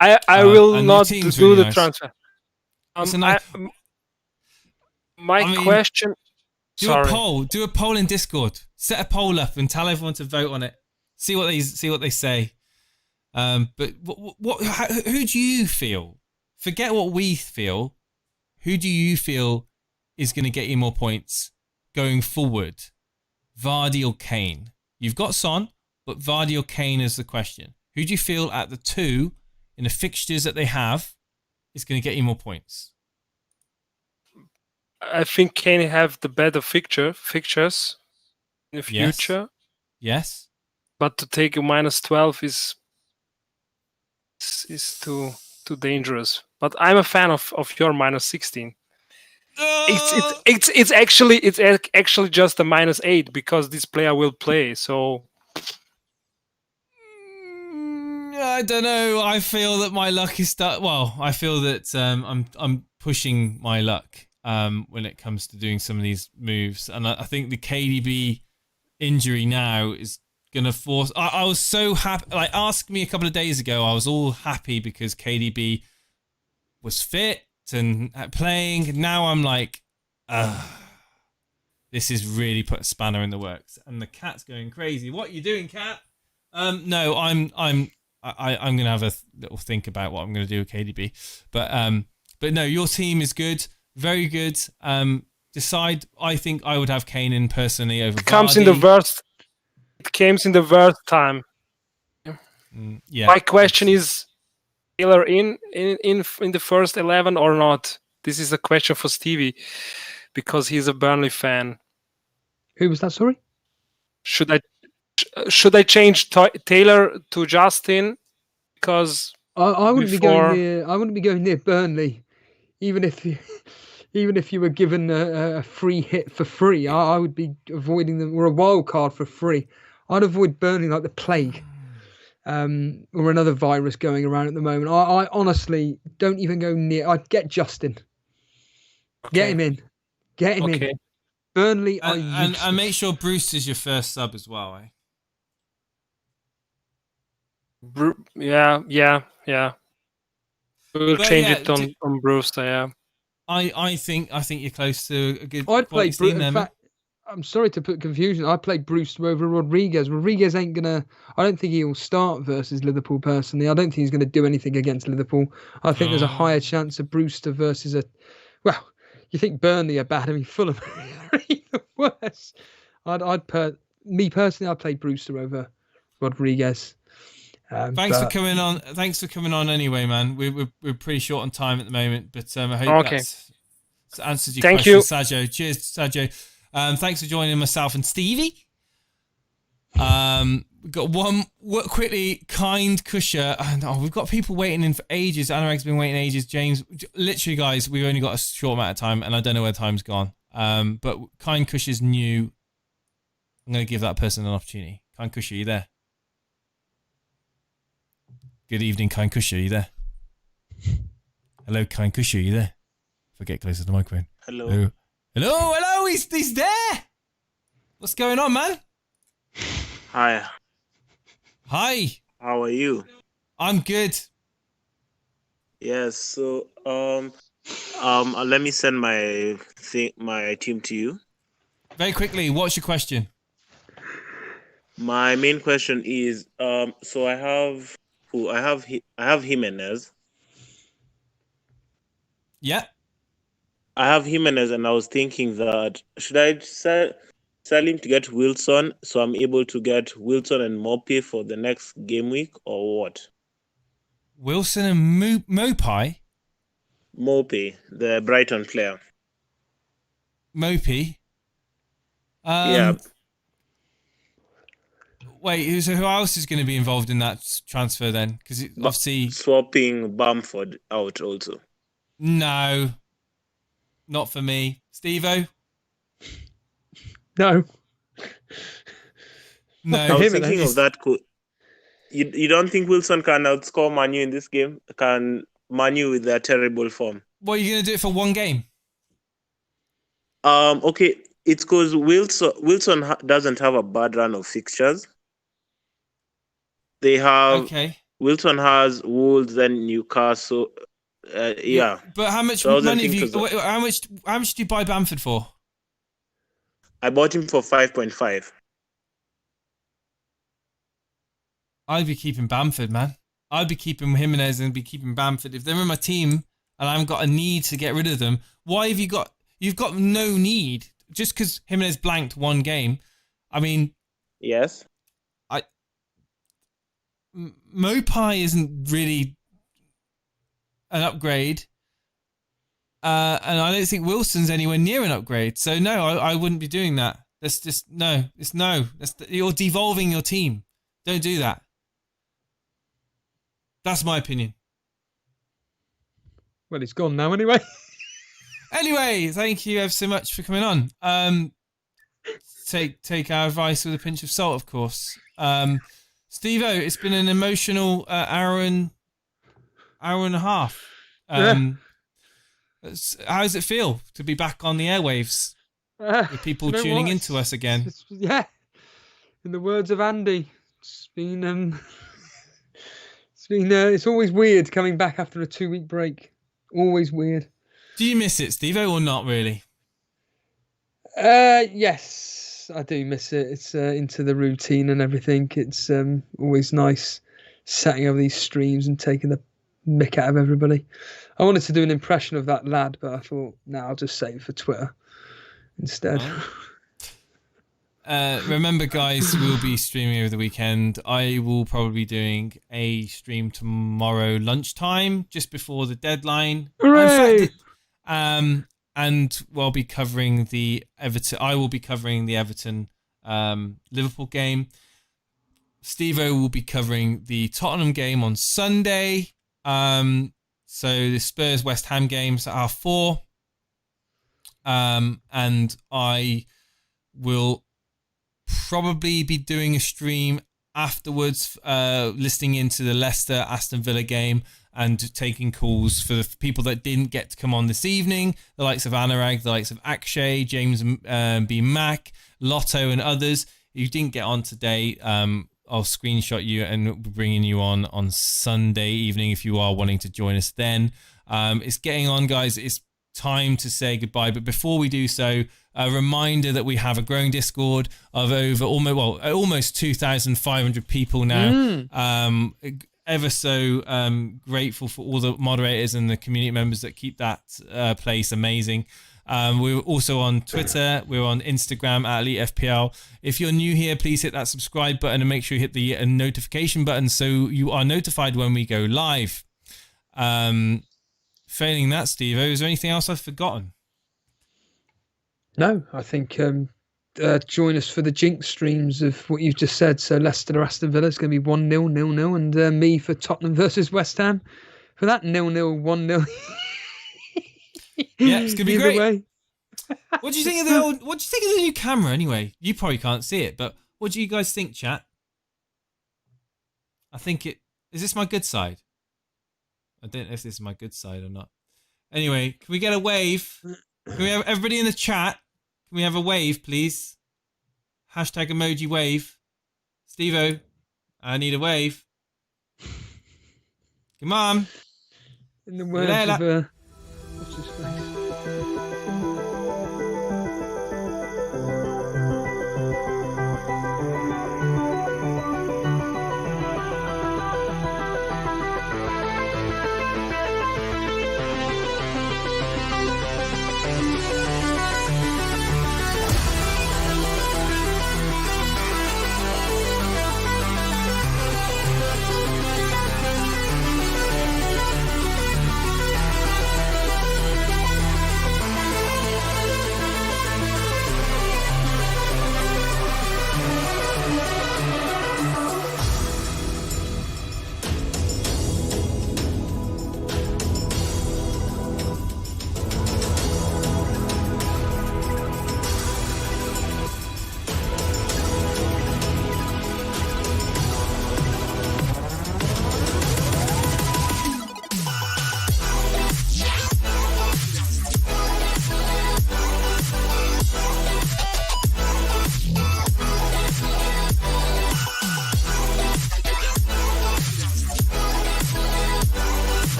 I will not do really the transfer. Question. Do a poll in Discord. Set a poll up and tell everyone to vote on it. See what they say. But who do you feel? Forget what we feel. Who do you feel is going to get you more points going forward? Vardy or Kane? You've got Son, but Vardy or Kane is the question. Who do you feel at the two in the fixtures that they have is going to get you more points? I think Kane have the better fixtures in the future. Yes. But to take a -12 is too dangerous. But I'm a fan of your -16. It's actually just a -8 because this player will play. So I don't know. I feel that my luck is well, I feel that I'm pushing my luck when it comes to doing some of these moves, and I think the KDB injury now is gonna force. I was so happy. Like, ask me a couple of days ago, I was all happy because KDB was fit and playing. Now I'm like, this is really put a spanner in the works, and the cat's going crazy. What are you doing, cat? No, I'm gonna have a little think about what I'm gonna do with KDB, but no, your team is good, very good. Decide. I think I would have Kane in personally over. It comes in the worst. It comes in the worst time. Yeah. My question is, Taylor in the first 11 or not? This is a question for Stevie because he's a Burnley fan. Who was that? Sorry. Should I change Taylor to Justin? Because I wouldn't be going near. I wouldn't be going near Burnley, even if you were given a free hit for free. I would be avoiding them, or a wild card for free. I'd avoid Burnley like the plague, or another virus going around at the moment. I honestly don't even go near. I'd get Justin. Okay. Get him in. Get him in. Burnley are and make sure Bruce is your first sub as well, eh? Yeah. We'll change it on Brewster. Yeah. I think you're close to a good. I'd play Bruce. In fact, I'm sorry to put confusion. I played Brewster over Rodriguez. Rodriguez ain't gonna. I don't think he'll start versus Liverpool. Personally, I don't think he's gonna do anything against Liverpool. I think there's a higher chance of Brewster versus a. Well, you think Burnley are bad? I mean, Fulham are even worse. Me personally, I'd play Brewster over Rodriguez. Thanks for coming on. Thanks for coming on. Anyway, man, we're pretty short on time at the moment, but I hope that's answered your question, Sajo. Cheers, Sajo. Thanks for joining myself and Stevie. We've got one quickly. Kind Kusher, and we've got people waiting in for ages. Anurag's been waiting ages. James, literally, guys, we've only got a short amount of time, and I don't know where time's gone. But Kind Kusher's new. I'm going to give that person an opportunity. Kind Kusher, you there? Good evening, Kind Kusher, are you there? Hello, Kind Kusher, are you there? If I get closer to the microphone. Hello. Hello, he's there! What's going on, man? Hi. How are you? I'm good. Yes, so let me send my team to you. Very quickly, what's your question? My main question is, so I have Jimenez. Yeah. I have Jimenez, and I was thinking that should I sell him to get Wilson, so I'm able to get Wilson and Mopi for the next game week, or what? Wilson and Mopi? Mopi, the Brighton player. Mopi? Yeah. Wait, so who else is going to be involved in that transfer then? Because obviously swapping Bamford out also. No, not for me. Steve-O? No. I was thinking of that. You don't think Wilson can outscore Manu in this game? Can Manu with their terrible form? What, are you going to do it for one game? Okay, it's because Wilson doesn't have a bad run of fixtures. They have Wilson has Wolves and Newcastle. Yeah. But how much money have you? How much do you buy Bamford for? I bought him for 5.5. I'd be keeping Bamford, man. I'd be keeping Jimenez and be keeping Bamford. If they're in my team and I haven't got a need to get rid of them, why have you got? You've got no need just because Jimenez blanked one game. I mean, yes. Mopai isn't really an upgrade, and I don't think Wilson's anywhere near an upgrade. So no, I wouldn't be doing that. That's just no. It's no. You're devolving your team. Don't do that. That's my opinion. Well, it's gone now anyway. Anyway, thank you ever so much for coming on. Take our advice with a pinch of salt, of course. Steve-O, it's been an emotional hour and a half. How does it feel to be back on the airwaves with people tuning into us again? Yeah. In the words of Andy, it's been it's always weird coming back after a 2-week break. Always weird. Do you miss it, Steve-O, or not really? Yes, I do miss it. It's into the routine and everything. It's always nice setting up these streams and taking the mick out of everybody. I wanted to do an impression of that lad, but I thought, I'll just save it for Twitter instead. Remember, guys, we'll be streaming over the weekend. I will probably be doing a stream tomorrow lunchtime, just before the deadline. Hooray! And we'll be covering the Everton. I will be covering the Everton Liverpool game. Steve-O will be covering the Tottenham game on Sunday. So the Spurs West Ham games are 4. And I will probably be doing a stream afterwards, listening into the Leicester Aston Villa game and taking calls for the people that didn't get to come on this evening, the likes of Anurag, the likes of Akshay, James B. Mack, Lotto and others. If you didn't get on today, I'll screenshot you and we'll be bringing you on Sunday evening if you are wanting to join us then. It's getting on, guys. It's time to say goodbye. But before we do so, a reminder that we have a growing Discord of over almost 2,500 people now. Ever so grateful for all the moderators and the community members that keep that place amazing. We're also on Twitter. We're on Instagram at Elite FPL. If you're new here, please hit that subscribe button and make sure you hit the notification button so you are notified when we go live. Failing that, Steve-O, is there anything else I've forgotten? No, I think join us for the jinx streams of what you've just said. So Leicester Aston Villa is going to be 1-0, 0-0, and me for Tottenham versus West Ham for that 0-0, 1-0. Yeah, it's going to be great. Way. What do you think of the new camera anyway? You probably can't see it, but what do you guys think, chat? I think is this my good side? I don't know if this is my good side or not. Anyway, can we get a wave? Can we have everybody in the chat? Can we have a wave, please? Hashtag emoji wave. Steve-O, I need a wave. Come on. In the words of